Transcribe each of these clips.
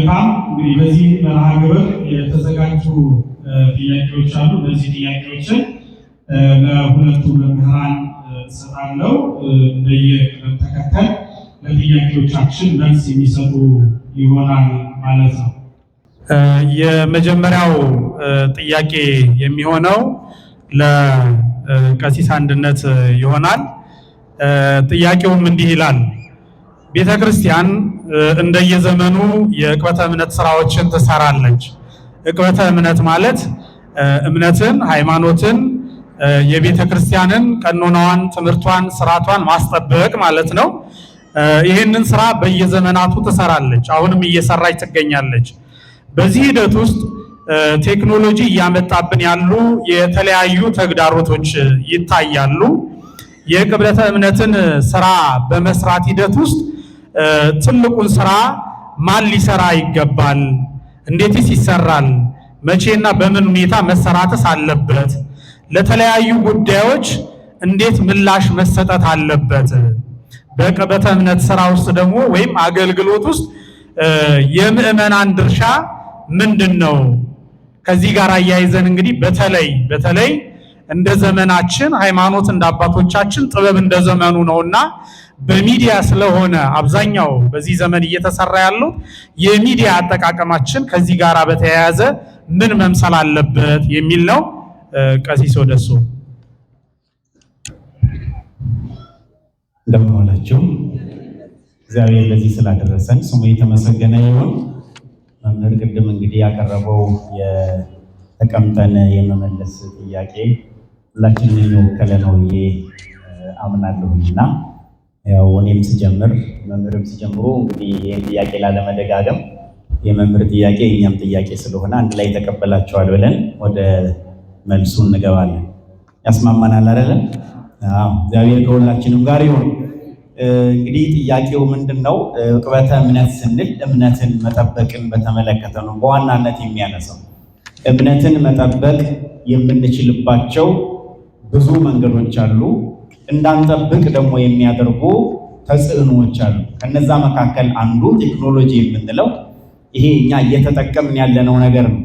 መልካም እንግዲህ በዚህ መርሃ ግብር የተዘጋጁ ጥያቄዎች አሉ። እነዚህ ጥያቄዎችን ለሁለቱ መምህራን እሰጣለሁ። እንደየቅደም ተከተል ለጥያቄዎቻችን መልስ የሚሰጡ ይሆናል ማለት ነው። የመጀመሪያው ጥያቄ የሚሆነው ለቀሲስ አንድነት ይሆናል። ጥያቄውም እንዲህ ይላል። ቤተክርስቲያን እንደየዘመኑ የዕቅበተ እምነት ስራዎችን ትሰራለች። ዕቅበተ እምነት ማለት እምነትን፣ ሃይማኖትን፣ የቤተክርስቲያንን ቀኖናዋን፣ ትምህርቷን፣ ስርዓቷን ማስጠበቅ ማለት ነው። ይህንን ስራ በየዘመናቱ ትሰራለች። አሁንም እየሰራች ትገኛለች። በዚህ ሂደት ውስጥ ቴክኖሎጂ እያመጣብን ያሉ የተለያዩ ተግዳሮቶች ይታያሉ። የዕቅበተ እምነትን ስራ በመስራት ሂደት ውስጥ ትልቁን ስራ ማን ሊሰራ ይገባል? እንዴትስ ይሰራል? መቼና በምን ሁኔታ መሰራትስ አለበት? ለተለያዩ ጉዳዮች እንዴት ምላሽ መሰጠት አለበት? በዕቅበተ እምነት ስራ ውስጥ ደግሞ ወይም አገልግሎት ውስጥ የምዕመናን ድርሻ ምንድን ነው? ከዚህ ጋር አያይዘን እንግዲህ በተለይ እንደ ዘመናችን ሃይማኖት እንደ አባቶቻችን ጥበብ እንደ ዘመኑ ነውና በሚዲያ ስለሆነ አብዛኛው በዚህ ዘመን እየተሰራ ያለው የሚዲያ አጠቃቀማችን ከዚህ ጋር በተያያዘ ምን መምሰል አለበት የሚል ነው። ቀሲስ ወደሱ እንደምን ዋላችሁ። እግዚአብሔር ለዚህ ስላደረሰን ስሙ የተመሰገነ ይሁን። መምህር ቅድም እንግዲህ ያቀረበው የተቀምጠን የመመለስ ጥያቄ ሁላችንም የወከለ ነው ብዬ አምናለሁና ያው እኔም ስጀምር መምህርም ሲጀምሩ እንግዲህ ይህን ጥያቄ ላለመደጋገም የመምህር ጥያቄ የእኛም ጥያቄ ስለሆነ አንድ ላይ ተቀበላቸዋል ብለን ወደ መልሱ እንገባለን። ያስማማናል አይደለም? እግዚአብሔር ከሁላችንም ጋር ይሁን። እንግዲህ ጥያቄው ምንድነው? ዕቅበተ እምነት ስንል እምነትን መጠበቅን በተመለከተ ነው በዋናነት የሚያነሳው። እምነትን መጠበቅ የምንችልባቸው ብዙ መንገዶች አሉ። እንዳንጠብቅ ደግሞ የሚያደርጉ ተጽዕኖዎች አሉ። ከነዛ መካከል አንዱ ቴክኖሎጂ የምንለው ይሄ እኛ እየተጠቀምን ያለነው ነገር ነው።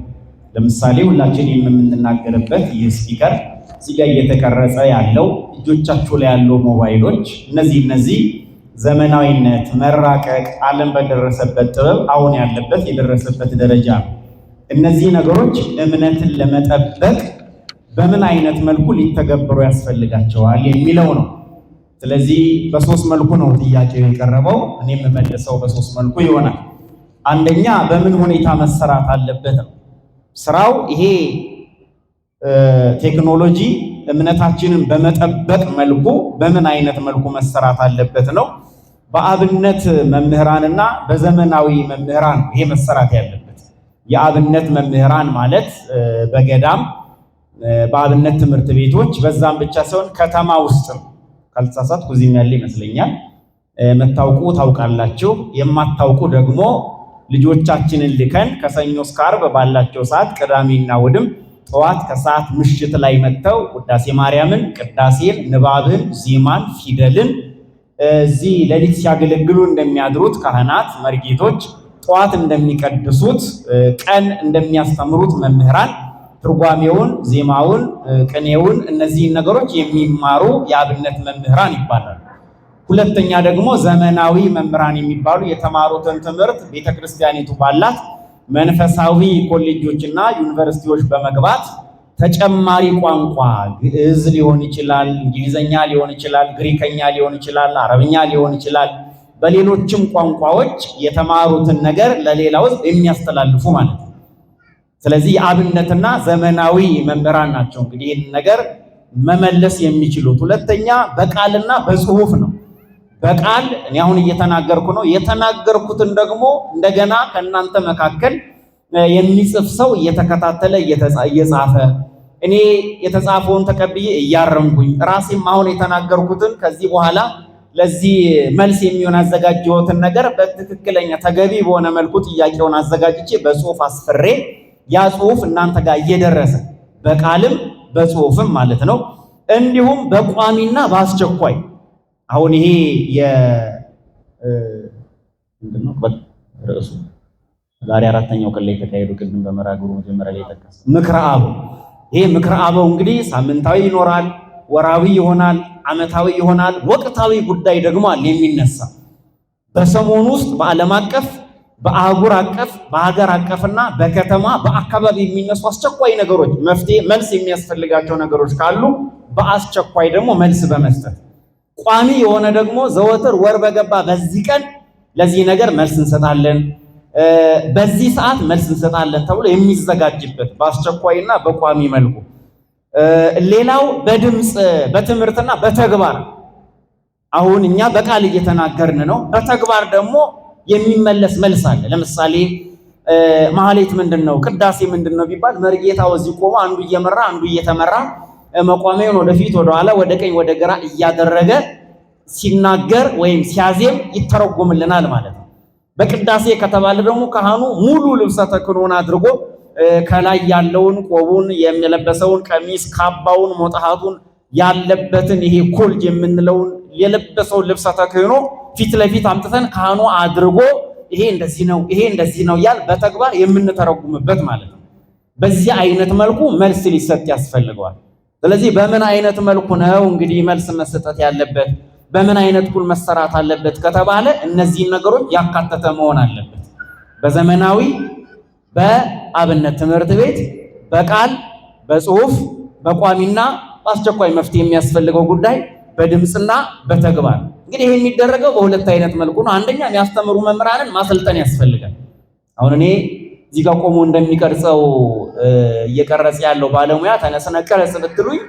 ለምሳሌ ሁላችን የምንናገርበት ይህ ስፒከር እዚህ ጋር እየተቀረጸ ያለው እጆቻችሁ ላይ ያለው ሞባይሎች እነዚህ ዘመናዊነት መራቀቅ ዓለም በደረሰበት ጥበብ አሁን ያለበት የደረሰበት ደረጃ ነው። እነዚህ ነገሮች እምነትን ለመጠበቅ በምን አይነት መልኩ ሊተገበሩ ያስፈልጋቸዋል የሚለው ነው። ስለዚህ በሶስት መልኩ ነው ጥያቄው የቀረበው። እኔ የምመልሰው በሶስት መልኩ ይሆናል። አንደኛ በምን ሁኔታ መሰራት አለበት ነው ስራው። ይሄ ቴክኖሎጂ እምነታችንን በመጠበቅ መልኩ በምን አይነት መልኩ መሰራት አለበት ነው። በአብነት መምህራንና በዘመናዊ መምህራን ይሄ መሰራት ያለበት። የአብነት መምህራን ማለት በገዳም በአብነት ትምህርት ቤቶች በዛም ብቻ ሳይሆን ከተማ ውስጥም ካልተሳሳትኩ እዚህም ያለ ይመስለኛል። መታውቁ ታውቃላችሁ፣ የማታውቁ ደግሞ ልጆቻችንን ልከን ከሰኞ እስከ ዓርብ ባላቸው ሰዓት ቅዳሜና እሑድም ጠዋት ከሰዓት ምሽት ላይ መጥተው ውዳሴ ማርያምን፣ ቅዳሴን፣ ንባብን፣ ዜማን፣ ፊደልን እዚህ ሌሊት ሲያገለግሉ እንደሚያድሩት ካህናት መርጌቶች፣ ጠዋት እንደሚቀድሱት ቀን እንደሚያስተምሩት መምህራን ትርጓሜውን፣ ዜማውን፣ ቅኔውን እነዚህን ነገሮች የሚማሩ የአብነት መምህራን ይባላሉ። ሁለተኛ ደግሞ ዘመናዊ መምህራን የሚባሉ የተማሩትን ትምህርት ቤተክርስቲያኒቱ ባላት መንፈሳዊ ኮሌጆችና ዩኒቨርሲቲዎች በመግባት ተጨማሪ ቋንቋ ግዕዝ ሊሆን ይችላል፣ እንግሊዘኛ ሊሆን ይችላል፣ ግሪከኛ ሊሆን ይችላል፣ አረብኛ ሊሆን ይችላል፣ በሌሎችም ቋንቋዎች የተማሩትን ነገር ለሌላው የሚያስተላልፉ ማለት ነው። ስለዚህ የአብነትና ዘመናዊ መምህራን ናቸው እንግዲህ ይህን ነገር መመለስ የሚችሉት። ሁለተኛ በቃልና በጽሁፍ ነው። በቃል እኔ አሁን እየተናገርኩ ነው። የተናገርኩትን ደግሞ እንደገና ከእናንተ መካከል የሚጽፍ ሰው እየተከታተለ እየጻፈ እኔ የተጻፈውን ተቀብዬ እያረምኩኝ ራሴም አሁን የተናገርኩትን ከዚህ በኋላ ለዚህ መልስ የሚሆን አዘጋጀሁትን ነገር በትክክለኛ ተገቢ በሆነ መልኩ ጥያቄውን አዘጋጅቼ በጽሁፍ አስፍሬ ያ ጽሁፍ እናንተ ጋር እየደረሰ በቃልም በጽሁፍም ማለት ነው። እንዲሁም በቋሚና በአስቸኳይ አሁን ይሄ ምንድነው ርዕሱ ዛሬ አራተኛው ቀን ላይ የተካሄደው ቅድም በመራግሩ መጀመሪያ ላይ ተጠቀሰ ምክረ አበው። ይሄ ምክረ አበው እንግዲህ ሳምንታዊ ይኖራል፣ ወራዊ ይሆናል፣ ዓመታዊ ይሆናል። ወቅታዊ ጉዳይ ደግሞ አለ የሚነሳ በሰሞኑ ውስጥ በዓለም አቀፍ በአህጉር አቀፍ በሀገር አቀፍና በከተማ በአካባቢ የሚነሱ አስቸኳይ ነገሮች መፍትሄ መልስ የሚያስፈልጋቸው ነገሮች ካሉ በአስቸኳይ ደግሞ መልስ በመስጠት ቋሚ የሆነ ደግሞ ዘወትር ወር በገባ በዚህ ቀን ለዚህ ነገር መልስ እንሰጣለን፣ በዚህ ሰዓት መልስ እንሰጣለን ተብሎ የሚዘጋጅበት በአስቸኳይና በቋሚ መልኩ። ሌላው በድምፅ በትምህርትና በተግባር አሁን እኛ በቃል እየተናገርን ነው። በተግባር ደግሞ የሚመለስ መልስ አለ። ለምሳሌ ማህሌት ምንድነው ቅዳሴ ምንድነው ቢባል መርጌታው እዚህ ቆሞ አንዱ እየመራ አንዱ እየተመራ መቋሚያውን ወደፊት ወደኋላ ወደ ቀኝ ወደ ግራ እያደረገ ሲናገር ወይም ሲያዜም ይተረጎምልናል ማለት ነው። በቅዳሴ ከተባለ ደግሞ ካህኑ ሙሉ ልብሰ ተክህኖን አድርጎ ከላይ ያለውን ቆቡን የሚለበሰውን ቀሚስ ካባውን ሞጣሃቱን ያለበትን ይሄ ኮልጅ የምንለውን የለበሰውን ልብሰ ተክህኖ ፊት ለፊት አምጥተን ካህኑ አድርጎ ይሄ እንደዚህ ነው ይሄ እንደዚህ ነው ያል በተግባር የምንተረጉምበት ማለት ነው። በዚህ አይነት መልኩ መልስ ሊሰጥ ያስፈልገዋል። ስለዚህ በምን አይነት መልኩ ነው እንግዲህ መልስ መሰጠት ያለበት በምን አይነት ኩል መሰራት አለበት ከተባለ እነዚህን ነገሮች ያካተተ መሆን አለበት። በዘመናዊ በአብነት ትምህርት ቤት በቃል በጽሁፍ በቋሚና በአስቸኳይ መፍትሄ የሚያስፈልገው ጉዳይ በድምጽና በተግባር እንግዲህ ይሄ የሚደረገው በሁለት አይነት መልኩ ነው። አንደኛ የሚያስተምሩ መምህራንን ማሰልጠን ያስፈልጋል። አሁን እኔ እዚህ ጋር ቆሞ እንደሚቀርጸው እየቀረጸ ያለው ባለሙያ ተነስነ ቀረጽ ብትሉኝ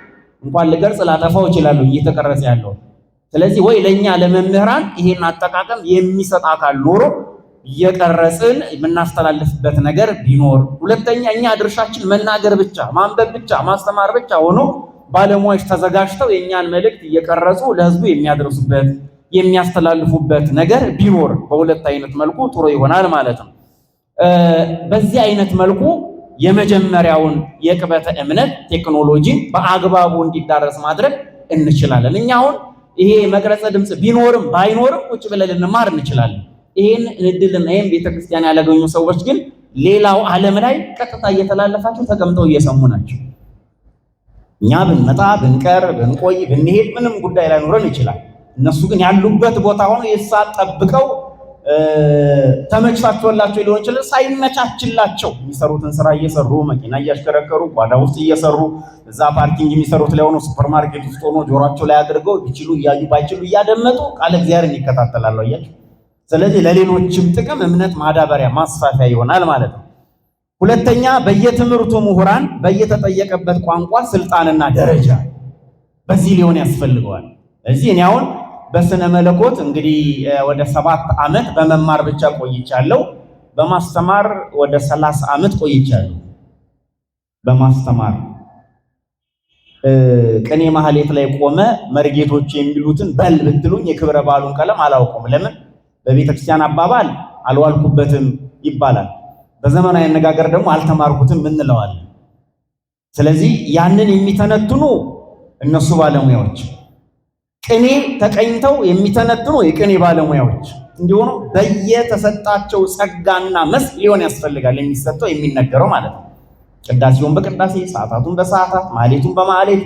እንኳን ልቀርጽ ላጠፋው እችላለሁ እየተቀረጸ ያለው። ስለዚህ ወይ ለኛ ለመምህራን ይሄን አጠቃቀም የሚሰጥ አካል ኖሮ እየቀረጽን የምናስተላልፍበት ነገር ቢኖር፣ ሁለተኛ እኛ ድርሻችን መናገር ብቻ ማንበብ ብቻ ማስተማር ብቻ ሆኖ ባለሙያዎች ተዘጋጅተው የኛን መልእክት እየቀረጹ ለህዝቡ የሚያደርሱበት የሚያስተላልፉበት ነገር ቢኖር በሁለት አይነት መልኩ ጥሩ ይሆናል ማለት ነው። በዚህ አይነት መልኩ የመጀመሪያውን የቅበተ እምነት ቴክኖሎጂ በአግባቡ እንዲዳረስ ማድረግ እንችላለን። እኛ አሁን ይሄ መቅረጸ ድምጽ ቢኖርም ባይኖርም ቁጭ ብለን ልንማር እንችላለን። ይሄን እድልና ይሄን ቤተክርስቲያን ያላገኙ ሰዎች ግን ሌላው ዓለም ላይ ቀጥታ እየተላለፋቸው ተቀምጠው እየሰሙ ናቸው። እኛ ብንመጣ ብንቀር ብንቆይ ብንሄድ ምንም ጉዳይ ላይኖረን ይችላል። እነሱ ግን ያሉበት ቦታ ሆኖ የሰዓት ጠብቀው ተመቻችቶላቸው ሊሆን ይችላል፣ ሳይመቻችላቸው የሚሰሩትን ስራ እየሰሩ መኪና እያሽከረከሩ ጓዳ ውስጥ እየሰሩ እዛ ፓርኪንግ የሚሰሩት ላይ ሆኖ ሱፐርማርኬት ውስጥ ሆኖ ጆሮአቸው ላይ አድርገው ቢችሉ እያዩ ባይችሉ እያደመጡ ቃለ እግዚአብሔርን ይከታተላሉ። አያችሁ። ስለዚህ ለሌሎችም ጥቅም እምነት ማዳበሪያ ማስፋፊያ ይሆናል ማለት ነው። ሁለተኛ በየትምህርቱ ምሁራን በየተጠየቀበት ቋንቋ ስልጣንና ደረጃ በዚህ ሊሆን ያስፈልገዋል። እዚህ እኔ አሁን በስነ መለኮት እንግዲህ ወደ 7 ዓመት በመማር ብቻ ቆይቻለሁ። በማስተማር ወደ 30 ዓመት ቆይቻለሁ። በማስተማር ቅኔ ማህሌት ላይ ቆመ መርጌቶች የሚሉትን በል ብትሉኝ የክብረ በዓሉን ቀለም አላውቀውም። ለምን? በቤተክርስቲያን አባባል አልዋልኩበትም ይባላል። በዘመናዊ አነጋገር ደግሞ አልተማርኩትም እንለዋለን። ስለዚህ ያንን የሚተነትኑ እነሱ ባለሙያዎች፣ ቅኔ ተቀኝተው የሚተነትኑ የቅኔ ባለሙያዎች እንዲሆኑ በየተሰጣቸው ጸጋና መስክ ሊሆን ያስፈልጋል የሚሰጠው የሚነገረው ማለት ነው። ቅዳሴውን በቅዳሴ ሰዓታቱን በሰዓታት ማህሌቱን በማህሌት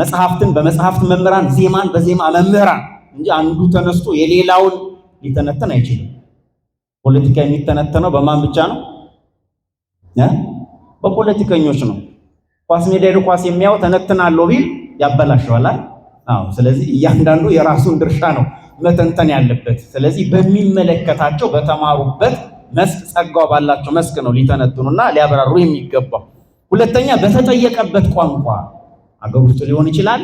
መጽሐፍትን በመጽሐፍት መምህራን ዜማን በዜማ መምህራን እንጂ አንዱ ተነስቶ የሌላውን ሊተነተን አይችልም። ፖለቲካ የሚተነተነው በማን ብቻ ነው? በፖለቲከኞች ነው። ኳስ ሜዳ ሄዶ ኳስ የሚያው ተነትናለሁ ቢል ያበላሸዋል። አዎ። ስለዚህ እያንዳንዱ የራሱን ድርሻ ነው መተንተን ያለበት። ስለዚህ በሚመለከታቸው በተማሩበት መስክ ጸጋው ባላቸው መስክ ነው ሊተነትኑና ሊያብራሩ የሚገባው። ሁለተኛ በተጠየቀበት ቋንቋ አገር ውስጥ ሊሆን ይችላል፣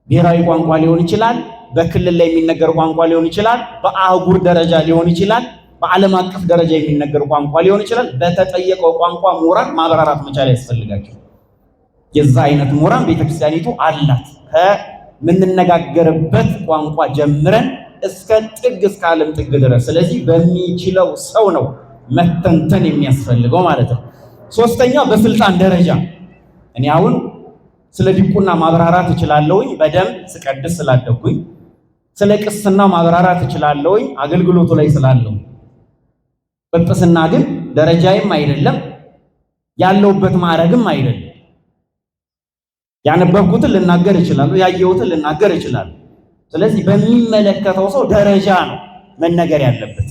ብሔራዊ ቋንቋ ሊሆን ይችላል፣ በክልል ላይ የሚነገር ቋንቋ ሊሆን ይችላል፣ በአህጉር ደረጃ ሊሆን ይችላል፣ በዓለም አቀፍ ደረጃ የሚነገር ቋንቋ ሊሆን ይችላል። በተጠየቀው ቋንቋ ምሁራን ማብራራት መቻል ያስፈልጋቸው። የዛ አይነት ምሁራን ቤተክርስቲያኒቱ አላት። ከምንነጋገርበት ቋንቋ ጀምረን እስከ ጥግ እስከ ዓለም ጥግ ድረስ። ስለዚህ በሚችለው ሰው ነው መተንተን የሚያስፈልገው ማለት ነው። ሶስተኛው በስልጣን ደረጃ እኔ አሁን ስለ ዲቁና ማብራራት እችላለሁኝ በደንብ ስቀድስ ስላደጉኝ። ስለ ቅስና ማብራራት እችላለሁኝ አገልግሎቱ ላይ ስላለሁ። ጵጵስና ግን ደረጃዬም አይደለም ያለውበት ማዕረግም አይደለም። ያነበብኩትን ልናገር እችላለሁ፣ ያየሁትን ልናገር እችላለሁ። ስለዚህ በሚመለከተው ሰው ደረጃ ነው መነገር ያለበት።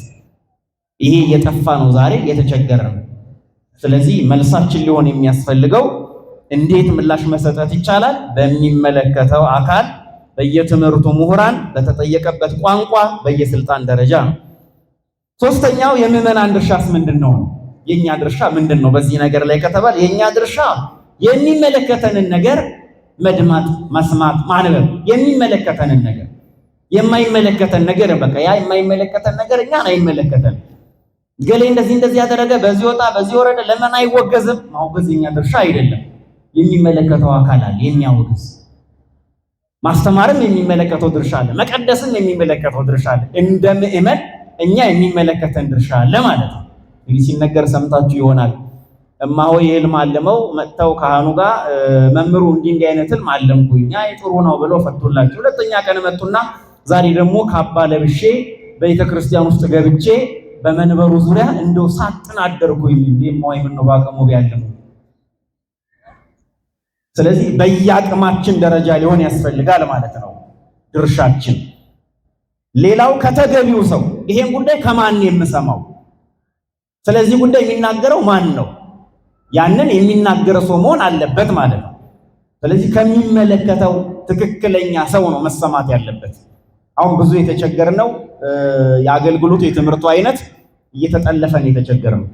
ይሄ እየጠፋ ነው ዛሬ የተቸገረ ነው። ስለዚህ መልሳችን ሊሆን የሚያስፈልገው እንዴት ምላሽ መሰጠት ይቻላል? በሚመለከተው አካል፣ በየትምህርቱ ምሁራን፣ በተጠየቀበት ቋንቋ፣ በየስልጣን ደረጃ ነው። ሶስተኛው የምዕመናን ድርሻስ ምንድነው? የኛ ድርሻ ምንድነው በዚህ ነገር ላይ ከተባለ የኛ ድርሻ የሚመለከተንን ነገር መድማት፣ መስማት፣ ማንበብ። የሚመለከተንን ነገር የማይመለከተን ነገር በቃ ያ የማይመለከተን ነገር እኛን አይመለከተንም። ገሌ እንደዚህ ያደረገ በዚህ ወጣ በዚህ ወረደ ለምን አይወገዝም? ማውገዝ የኛ ድርሻ አይደለም። የሚመለከተው አካል አለ የሚያወግዝ። ማስተማርም የሚመለከተው ድርሻ አለ፣ መቀደስም የሚመለከተው ድርሻ አለ። እንደ ምእመን እኛ የሚመለከተን ድርሻ አለ ማለት ነው። እንግዲህ ሲነገር ሰምታችሁ ይሆናል። እማሆይ ህልም አለመው መጥተው ካህኑ ጋር መምህሩ እንዲህ አይነት ህልም አለምኩኝ ጥሩ ነው ብለው ፈቱላችሁ። ሁለተኛ ቀን መጡና ዛሬ ደግሞ ካባ ለብሼ ቤተክርስቲያን ውስጥ ገብቼ በመንበሩ ዙሪያ እንደው ሳጥን አደርኩኝ እማሆይ ምን ነው ባቀሙ ቢያለሙ። ስለዚህ በየአቅማችን ደረጃ ሊሆን ያስፈልጋል ማለት ነው ድርሻችን። ሌላው ከተገቢው ሰው ይሄን ጉዳይ ከማን የምሰማው? ስለዚህ ጉዳይ የሚናገረው ማን ነው? ያንን የሚናገረው ሰው መሆን አለበት ማለት ነው። ስለዚህ ከሚመለከተው ትክክለኛ ሰው ነው መሰማት ያለበት። አሁን ብዙ የተቸገርነው የአገልግሎቱ የትምህርቱ አይነት እየተጠለፈን የተቸገርነው።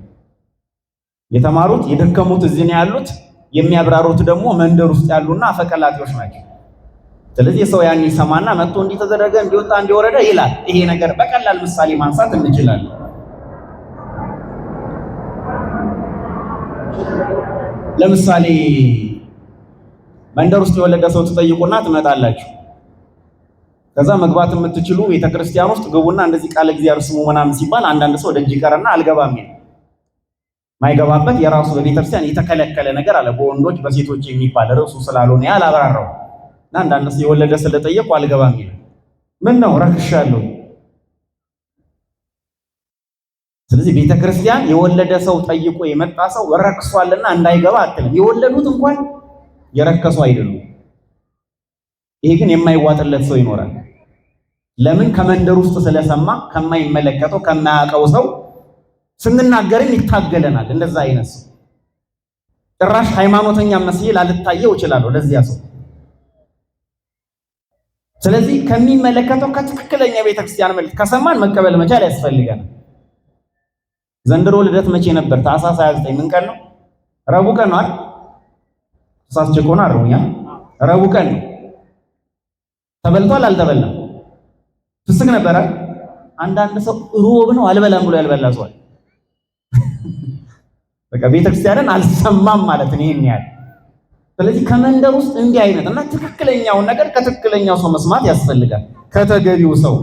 የተማሩት የደከሙት እዚህ ነው ያሉት፣ የሚያብራሩት ደግሞ መንደር ውስጥ ያሉና አፈቀላጤዎች ናቸው። ስለዚህ ሰው ያን ይሰማና መጥቶ እንዲህ ተደረገ እንዲወጣ እንዲወረደ ይላል። ይሄ ነገር በቀላል ምሳሌ ማንሳት እንችላለን። ለምሳሌ መንደር ውስጥ የወለደ ሰው ትጠይቁና ትመጣላችሁ። ከዛ መግባት የምትችሉ ቤተክርስቲያን ውስጥ ግቡና እንደዚህ ቃል እግዚአብሔር ስሙ ምናምን ሲባል አንዳንድ ሰው ደጅ ይቀርና አልገባም ይላል። ማይገባበት የራሱ በቤተክርስቲያን የተከለከለ ነገር አለ፣ በወንዶች በሴቶች የሚባል ርዕሱ ስላልሆነ ያላብራራው እና አንዳንድ ሰው የወለደ ስለጠየቁ አልገባም ይላል። ምን ነው ረክሻለሁ። ስለዚህ ቤተክርስቲያን የወለደ ሰው ጠይቆ የመጣ ሰው ረክሷልና እንዳይገባ አትልም። የወለዱት እንኳን የረከሱ አይደሉም። ይሄ ግን የማይዋጥለት ሰው ይኖራል። ለምን? ከመንደር ውስጥ ስለሰማ ከማይመለከተው ከማያውቀው ሰው ስንናገርም ይታገለናል። እንደዛ አይነት ሰው ጭራሽ ሃይማኖተኛ መስዬ ላልታየው እችላለሁ ለዚያ ሰው። ስለዚህ ከሚመለከተው ከትክክለኛ ቤተክርስቲያን መልእክት ከሰማን መቀበል መቻል ያስፈልገናል። ዘንድሮ ልደት መቼ ነበር? ታኅሳስ 29 ምን ቀን ነው? ረቡዕ ቀን ነው አይደል? ሳስቸኮና አሩኛ ረቡዕ ቀን ነው። ተበልቷል አልተበላም? ፍስክ ነበረ። አንዳንድ ሰው ሮብ ነው አልበላም ብሎ ያልበላ ሰው አለ። በቃ ቤተክርስቲያንን አልሰማም ማለት ነው ይሄን ያህል። ስለዚህ ከመንደር ውስጥ እንዲህ አይነት እና ትክክለኛውን ነገር ከትክክለኛው ሰው መስማት ያስፈልጋል፣ ከተገቢው ሰው።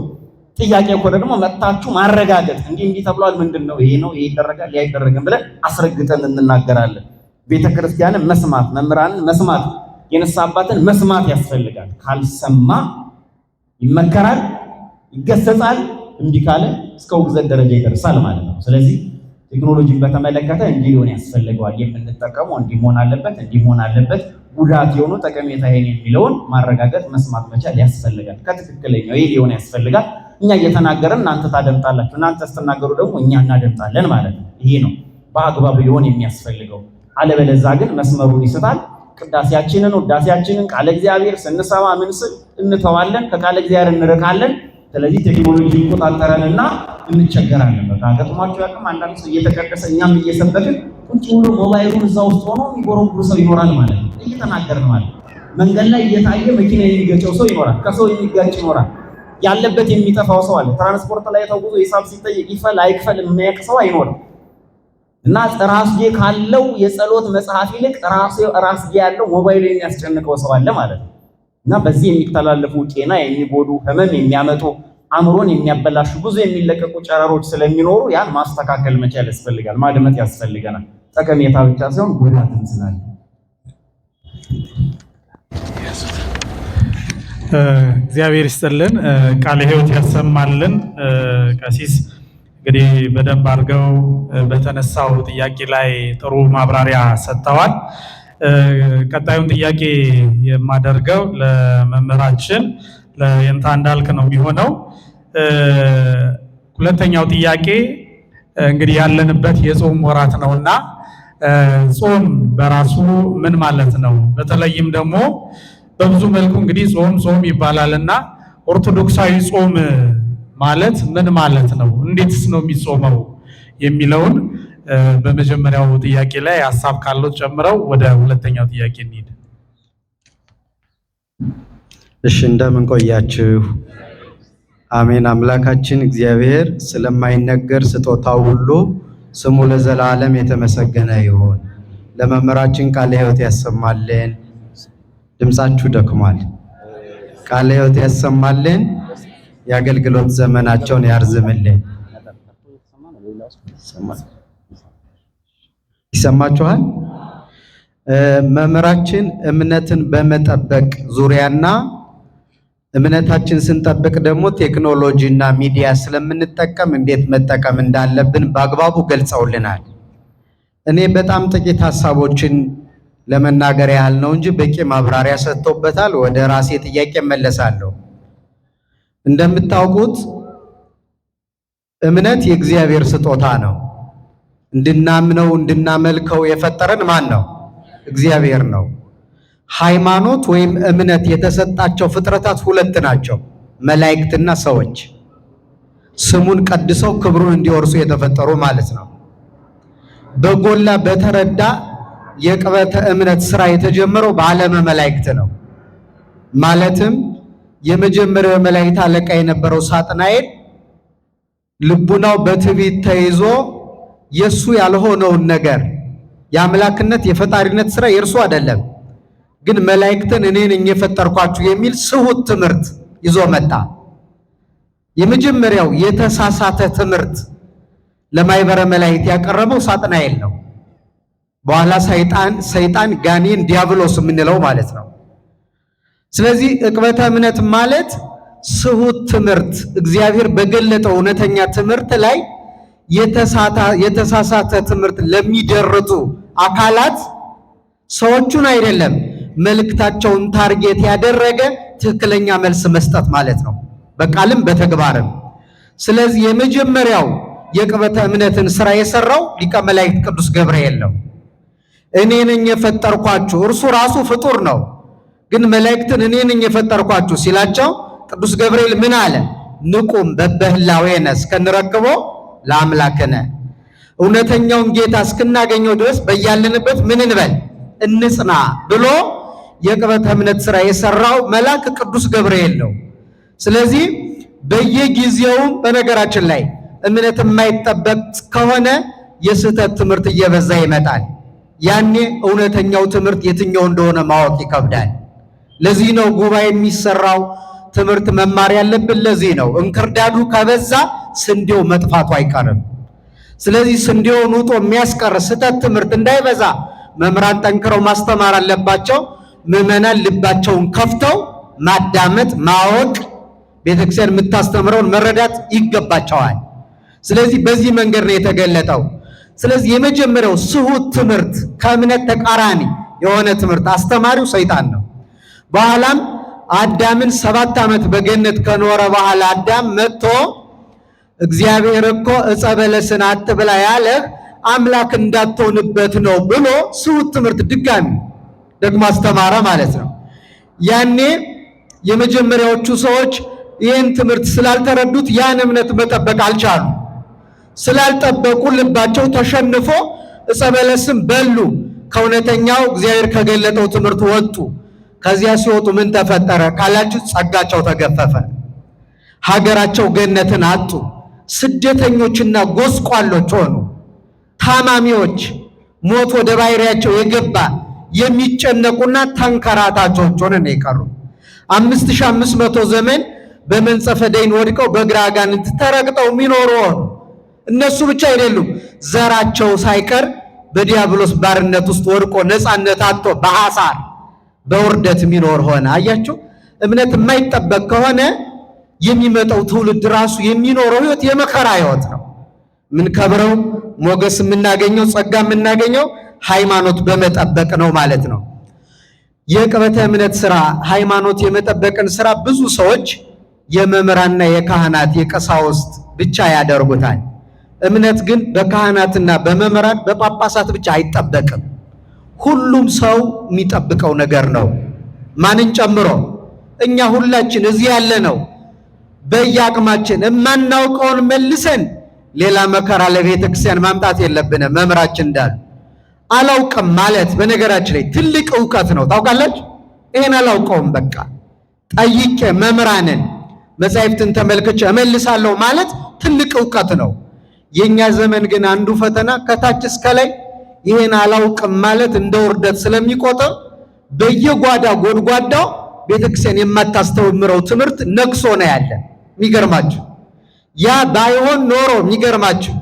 ጥያቄ ከሆነ ደግሞ መጣችሁ ማረጋገጥ፣ እንዲህ ተብሏል፣ ምንድነው ይሄ ነው ይሄ ይደረጋል ያ አይደረግም ብለን አስረግጠን እንናገራለን። ቤተክርስቲያንን መስማት፣ መምህራንን መስማት፣ የንስሐ አባትን መስማት ያስፈልጋል። ካልሰማ ይመከራል፣ ይገሰጻል፣ እንዲህ ካለ እስከ ውግዘት ደረጃ ይደርሳል ማለት ነው። ስለዚህ ቴክኖሎጂን በተመለከተ እንዲህ ሊሆን ያስፈልገዋል፣ የምንጠቀመው እንዲህ መሆን አለበት፣ እንዲህ መሆን አለበት፣ ጉዳት የሆኑ ጠቀሜታ ይሄን የሚለውን ማረጋገጥ መስማት መቻል ያስፈልጋል። ከትክክለኛው ይሄ ሊሆን ያስፈልጋል። እኛ እየተናገርን እናንተ ታደምጣላችሁ፣ እናንተ ስትናገሩ ደግሞ እኛ እናደምጣለን ማለት ነው። ይሄ ነው በአግባቡ ሊሆን የሚያስፈልገው። አለበለዚያ ግን መስመሩን ይስታል። ቅዳሴያችንን ውዳሴያችንን ቃለ እግዚአብሔር ስንሰማ ምን ስል እንተዋለን፣ ከቃለ እግዚአብሔር እንርቃለን። ስለዚህ ቴክኖሎጂ ይቆጣጠረንና እንቸገራለን። በቃ ገጥሟቸው ያቅም አንዳንድ ሰው እየተቀደሰ እኛም እየሰበክን ቁጭ ብሎ ሞባይሉን እዛ ውስጥ ሆኖ የሚጎረጉር ሰው ይኖራል ማለት ነው። እየተናገርን ማለት መንገድ ላይ እየታየ መኪና የሚገጨው ሰው ይኖራል፣ ከሰው የሚጋጭ ይኖራል፣ ያለበት የሚጠፋው ሰው አለ። ትራንስፖርት ላይ ተጉዞ ሂሳብ ሲጠይቅ ይፈል አይክፈል የሚያውቅ ሰው አይኖርም። እና ራስጌ ካለው የጸሎት መጽሐፍ ይልቅ ራስጌ ያለው ሞባይል የሚያስጨንቀው ሰው አለ ማለት ነው። እና በዚህ የሚተላለፉ ጤና የሚጎዱ ህመም የሚያመጡ አእምሮን የሚያበላሹ ብዙ የሚለቀቁ ጨረሮች ስለሚኖሩ ያን ማስተካከል መቻል ያስፈልጋል፣ ማድመጥ ያስፈልገናል። ጠቀሜታ ብቻ ሳይሆን ጉዳትም ስላለ እግዚአብሔር ይስጥልን፣ ቃለ ሕይወት ያሰማልን። ቀሲስ እንግዲህ በደንብ አድርገው በተነሳው ጥያቄ ላይ ጥሩ ማብራሪያ ሰጥተዋል። ቀጣዩን ጥያቄ የማደርገው ለመምህራችን ለየንታ እንዳልክ ነው የሚሆነው። ሁለተኛው ጥያቄ እንግዲህ ያለንበት የጾም ወራት ነውና ጾም በራሱ ምን ማለት ነው? በተለይም ደግሞ በብዙ መልኩ እንግዲህ ጾም ይባላልና ኦርቶዶክሳዊ ጾም ማለት ምን ማለት ነው? እንዴትስ ነው የሚጾመው የሚለውን በመጀመሪያው ጥያቄ ላይ ሐሳብ ካለው ጨምረው ወደ ሁለተኛው ጥያቄ እንሂድ። እሺ፣ እንደምን ቆያችሁ? አሜን። አምላካችን እግዚአብሔር ስለማይነገር ስጦታው ሁሉ ስሙ ለዘላለም የተመሰገነ ይሁን። ለመምህራችን ቃለ ሕይወት ያሰማልን። ድምጻችሁ ደክሟል። ቃለ ሕይወት ያሰማልን። የአገልግሎት ዘመናቸውን ያርዝምልን። ይሰማችኋል? መምህራችን እምነትን በመጠበቅ ዙሪያና እምነታችን ስንጠብቅ ደግሞ ቴክኖሎጂ እና ሚዲያ ስለምንጠቀም እንዴት መጠቀም እንዳለብን በአግባቡ ገልጸውልናል። እኔ በጣም ጥቂት ሀሳቦችን ለመናገር ያህል ነው እንጂ በቂ ማብራሪያ ሰጥቶበታል። ወደ ራሴ ጥያቄ እመለሳለሁ። እንደምታውቁት እምነት የእግዚአብሔር ስጦታ ነው። እንድናምነው እንድናመልከው የፈጠረን ማን ነው? እግዚአብሔር ነው። ሃይማኖት ወይም እምነት የተሰጣቸው ፍጥረታት ሁለት ናቸው፣ መላእክትና ሰዎች። ስሙን ቀድሰው ክብሩን እንዲወርሱ የተፈጠሩ ማለት ነው። በጎላ በተረዳ የቅበተ እምነት ስራ የተጀመረው በዓለመ መላእክት ነው። ማለትም የመጀመሪያው መላእክት አለቃ የነበረው ሳጥናኤል ልቡናው በትዕቢት ተይዞ የሱ ያልሆነውን ነገር የአምላክነት የፈጣሪነት ስራ የእርሱ አይደለም፣ ግን መላእክትን እኔ ነኝ የፈጠርኳችሁ የሚል ስሁት ትምህርት ይዞ መጣ። የመጀመሪያው የተሳሳተ ትምህርት ለማይበረ መላእክት ያቀረበው ሳጥናኤል ነው። በኋላ ሰይጣን ጋኔን ዲያብሎስ የምንለው ማለት ነው። ስለዚህ ዕቅበተ እምነት ማለት ስሁት ትምህርት እግዚአብሔር በገለጠው እውነተኛ ትምህርት ላይ የተሳሳተ ትምህርት ለሚደርቱ አካላት ሰዎቹን አይደለም መልእክታቸውን ታርጌት ያደረገ ትክክለኛ መልስ መስጠት ማለት ነው፣ በቃልም በተግባርም። ስለዚህ የመጀመሪያው የዕቅበተ እምነትን ስራ የሰራው ሊቀ መላእክት ቅዱስ ገብርኤል ነው። እኔ ነኝ የፈጠርኳችሁ፣ እርሱ ራሱ ፍጡር ነው፣ ግን መላእክትን እኔ ነኝ የፈጠርኳችሁ ሲላቸው ቅዱስ ገብርኤል ምን አለ? ንቁም በበህላዌነ እስከንረክቦ ለአምላክነ፣ እውነተኛውን ጌታ እስክናገኘው ድረስ በያለንበት ምን እንበል? እንጽና ብሎ የዕቅበተ እምነት ስራ የሰራው መልአክ ቅዱስ ገብርኤል ነው። ስለዚህ በየጊዜውም በነገራችን ላይ እምነት የማይጠበቅ ከሆነ የስህተት ትምህርት እየበዛ ይመጣል። ያኔ እውነተኛው ትምህርት የትኛው እንደሆነ ማወቅ ይከብዳል። ለዚህ ነው ጉባኤ የሚሰራው፣ ትምህርት መማር ያለብን ለዚህ ነው። እንክርዳዱ ከበዛ ስንዴው መጥፋቱ አይቀርም። ስለዚህ ስንዴውን ውጦ የሚያስቀር ስህተት ትምህርት እንዳይበዛ መምህራን ጠንክረው ማስተማር አለባቸው። ምዕመናን ልባቸውን ከፍተው ማዳመጥ፣ ማወቅ፣ ቤተክርስቲያን የምታስተምረውን መረዳት ይገባቸዋል። ስለዚህ በዚህ መንገድ ነው የተገለጠው። ስለዚህ የመጀመሪያው ስሁት ትምህርት ከእምነት ተቃራኒ የሆነ ትምህርት አስተማሪው ሰይጣን ነው። በኋላም አዳምን 7 ዓመት በገነት ከኖረ በኋላ አዳም መጥቶ እግዚአብሔር እኮ ዕፀ በለስን አትብላ ያለህ አምላክ እንዳትሆንበት ነው ብሎ ስሁት ትምህርት ድጋሚ ደግሞ አስተማረ ማለት ነው። ያኔ የመጀመሪያዎቹ ሰዎች ይህን ትምህርት ስላልተረዱት ያን እምነት መጠበቅ አልቻሉ። ስላልጠበቁ ልባቸው ተሸንፎ ዕፀ በለስን በሉ። ከእውነተኛው እግዚአብሔር ከገለጠው ትምህርት ወጡ። ከዚያ ሲወጡ ምን ተፈጠረ ካላችሁ ጸጋቸው ተገፈፈ። ሀገራቸው ገነትን አጡ። ስደተኞችና ጎስቋሎች ሆኑ። ታማሚዎች፣ ሞት ወደ ባሕርያቸው የገባ የሚጨነቁና ተንከራታቾች ሆነው የቀሩ 5500 ዘመን በመንጸፈ ደይን ወድቀው በግራ አጋንንት ተረግጠው የሚኖሩ ሆኑ። እነሱ ብቻ አይደሉም፣ ዘራቸው ሳይቀር በዲያብሎስ ባርነት ውስጥ ወድቆ ነፃነት አጥቶ በሐሳር በውርደት የሚኖር ሆነ። አያችሁ፣ እምነት የማይጠበቅ ከሆነ የሚመጣው ትውልድ ራሱ የሚኖረው ህይወት የመከራ ህይወት ነው። ምን ከብረው ሞገስ የምናገኘው ጸጋ የምናገኘው ሃይማኖት በመጠበቅ ነው ማለት ነው። የዕቅበተ እምነት ስራ ሃይማኖት የመጠበቅን ስራ ብዙ ሰዎች የመምህራንና የካህናት የቀሳውስት ብቻ ያደርጉታል። እምነት ግን በካህናትና በመምህራን በጳጳሳት ብቻ አይጠበቅም። ሁሉም ሰው የሚጠብቀው ነገር ነው። ማንን ጨምሮ? እኛ ሁላችን እዚህ ያለ ነው። በየአቅማችን የማናውቀውን መልሰን ሌላ መከራ ለቤተ ክርስቲያን ማምጣት የለብንም። መምህራችን እንዳሉ አላውቅም ማለት በነገራችን ላይ ትልቅ ዕውቀት ነው። ታውቃላችሁ? ይሄን አላውቀውም በቃ ጠይቄ መምህራንን መጻሕፍትን ተመልክቼ እመልሳለሁ ማለት ትልቅ ዕውቀት ነው። የኛ ዘመን ግን አንዱ ፈተና ከታች እስከ ላይ ይሄን አላውቅም ማለት እንደ ውርደት ስለሚቆጠር በየጓዳ ጎድጓዳው ቤተክርስቲያን የማታስተምረው ትምህርት ነግሶ ነው ያለ። የሚገርማችሁ ያ ባይሆን ኖሮ የሚገርማችሁ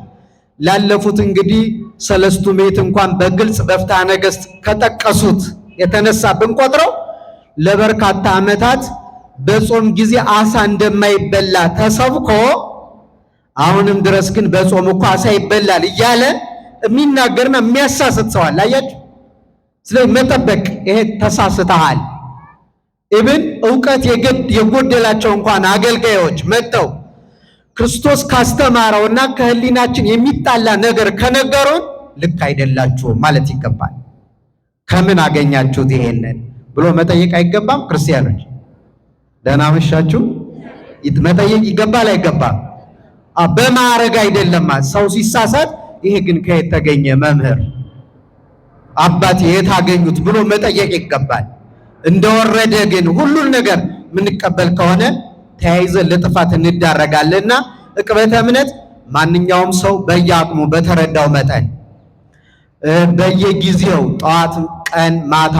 ላለፉት እንግዲህ ሰለስቱ ምዕት እንኳን በግልጽ በፍትሐ ነገሥት ከጠቀሱት የተነሳ ብንቆጥረው ለበርካታ ዓመታት በጾም ጊዜ አሳ እንደማይበላ ተሰብኮ አሁንም ድረስ ግን በጾም እኮ አሳ ይበላል እያለ የሚናገርና የሚያሳስት ሰው አለ። አያችሁ? ስለዚህ መጠበቅ ይሄ ተሳስተሃል። ኢብን ዕውቀት የጎደላቸው እንኳን አገልጋዮች መጥተው ክርስቶስ ካስተማረውና ከህሊናችን የሚጣላ ነገር ከነገሩን ልክ አይደላችሁም ማለት ይገባል። ከምን አገኛችሁት ይሄንን ብሎ መጠየቅ አይገባም? ክርስቲያኖች ደህና መሻችሁ መጠየቅ ይገባል አይገባም? በማዕረግ አይደለም ሰው ሲሳሳት ይሄ ግን ከየት ተገኘ መምህር አባቴ የት አገኙት ብሎ መጠየቅ ይገባል። እንደወረደ ግን ሁሉን ነገር የምንቀበል ከሆነ ተያይዘን ለጥፋት እንዳረጋለንና ዕቅበተ እምነት ማንኛውም ሰው በየአቅሙ በተረዳው መጠን በየጊዜው ጠዋት፣ ቀን፣ ማታ፣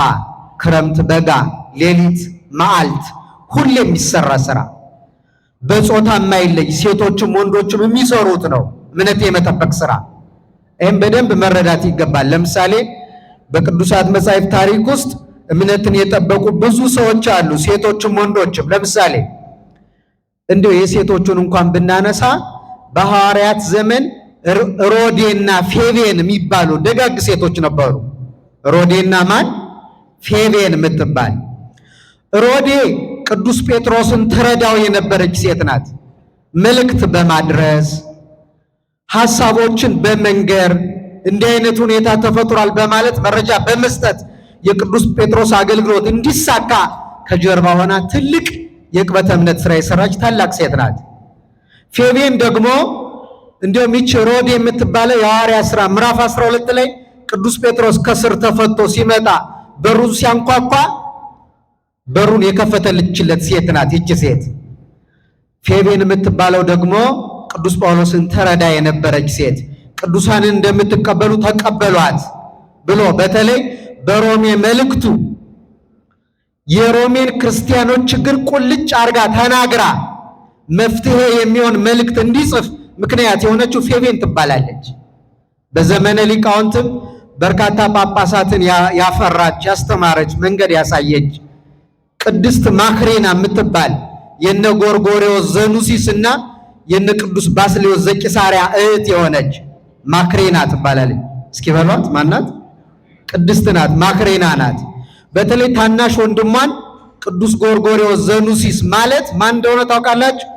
ክረምት፣ በጋ፣ ሌሊት፣ መዓልት ሁሌ የሚሰራ ስራ በጾታ የማይለይ ሴቶችም ወንዶችም የሚሰሩት ነው እምነት የመጠበቅ ስራ። ይህም በደንብ መረዳት ይገባል። ለምሳሌ በቅዱሳት መጻሕፍት ታሪክ ውስጥ እምነትን የጠበቁ ብዙ ሰዎች አሉ፣ ሴቶችም ወንዶችም። ለምሳሌ እንዲሁ የሴቶቹን እንኳን ብናነሳ በሐዋርያት ዘመን ሮዴና ፌቤን የሚባሉ ደጋግ ሴቶች ነበሩ። ሮዴና ማን? ፌቤን የምትባል ሮዴ ቅዱስ ጴጥሮስን ትረዳው የነበረች ሴት ናት። መልእክት በማድረስ ሐሳቦችን በመንገር እንዲህ አይነት ሁኔታ ተፈጥሯል በማለት መረጃ በመስጠት የቅዱስ ጴጥሮስ አገልግሎት እንዲሳካ ከጀርባ ሆና ትልቅ የዕቅበተ እምነት ስራ የሰራች ታላቅ ሴት ናት። ፌቤን ደግሞ እንዲሁም ይህች ሮዴ የምትባለው የሐዋርያት ሥራ ምዕራፍ 12 ላይ ቅዱስ ጴጥሮስ ከስር ተፈቶ ሲመጣ በሩ ሲያንኳኳ በሩን የከፈተልችለት ሴት ናት። ይህች ሴት ፌቤን የምትባለው ደግሞ ቅዱስ ጳውሎስን ተረዳ የነበረች ሴት ቅዱሳንን እንደምትቀበሉ ተቀበሏት ብሎ በተለይ በሮሜ መልእክቱ የሮሜን ክርስቲያኖች ችግር ቁልጭ አርጋ ተናግራ መፍትሄ የሚሆን መልእክት እንዲጽፍ ምክንያት የሆነችው ፌቤን ትባላለች። በዘመነ ሊቃውንትም በርካታ ጳጳሳትን ያፈራች ያስተማረች መንገድ ያሳየች ቅድስት ማክሬና የምትባል የነ ጎርጎርዮስ ዘኑሲስ እና የነ ቅዱስ ባስልዮስ ዘቂሳርያ እህት የሆነች ማክሬና ትባላለች። እስኪ በሏት ማናት? ቅድስት ናት፣ ማክሬና ናት። በተለይ ታናሽ ወንድሟን ቅዱስ ጎርጎርዮስ ዘኑሲስ ማለት ማን እንደሆነ ታውቃላችሁ?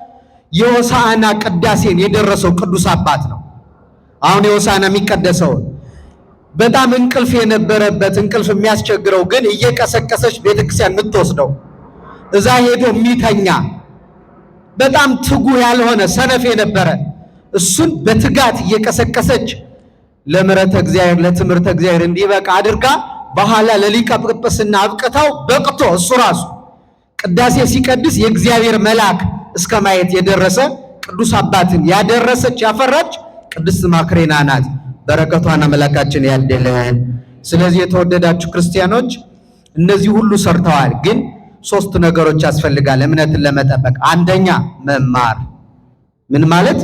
የሆሳዕና ቅዳሴን የደረሰው ቅዱስ አባት ነው። አሁን የሆሳዕና የሚቀደሰው በጣም እንቅልፍ የነበረበት እንቅልፍ የሚያስቸግረው ግን እየቀሰቀሰች ቤተክርስቲያን የምትወስደው እዛ ሄዶ የሚተኛ በጣም ትጉ ያልሆነ ሰነፍ የነበረ እሱን በትጋት እየቀሰቀሰች ለምሕረተ እግዚአብሔር ለትምህርተ እግዚአብሔር እንዲበቃ አድርጋ በኋላ ለሊቀ ጵጵስና አብቅታው በቅቶ እሱ ራሱ ቅዳሴ ሲቀድስ የእግዚአብሔር መልአክ እስከ ማየት የደረሰ ቅዱስ አባትን ያደረሰች ያፈራች ቅድስት ማክሬና ናት። በረከቷን አምላካችን ያድለን። ስለዚህ የተወደዳችሁ ክርስቲያኖች እነዚህ ሁሉ ሰርተዋል። ግን ሶስት ነገሮች ያስፈልጋል እምነትን ለመጠበቅ። አንደኛ መማር። ምን ማለት?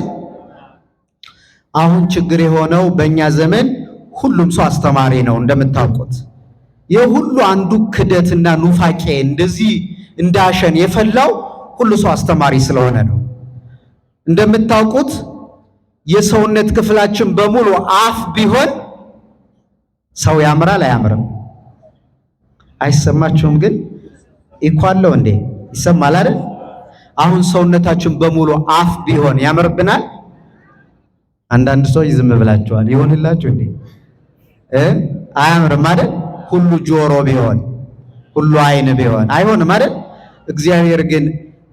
አሁን ችግር የሆነው በእኛ ዘመን ሁሉም ሰው አስተማሪ ነው። እንደምታውቁት የሁሉ አንዱ ክደትና ኑፋቄ እንደዚህ እንዳሸን የፈላው ሁሉ ሰው አስተማሪ ስለሆነ ነው። እንደምታውቁት የሰውነት ክፍላችን በሙሉ አፍ ቢሆን ሰው ያምራል አያምርም? አይሰማችሁም? ግን ይኳለው እንዴ ይሰማል አይደል? አሁን ሰውነታችን በሙሉ አፍ ቢሆን ያምርብናል? አንዳንድ ሰው ዝም ብላችኋል። ይሆንላችሁ እንዴ? አያምርም አይደል? ሁሉ ጆሮ ቢሆን ሁሉ አይን ቢሆን አይሆንም አይደል? እግዚአብሔር ግን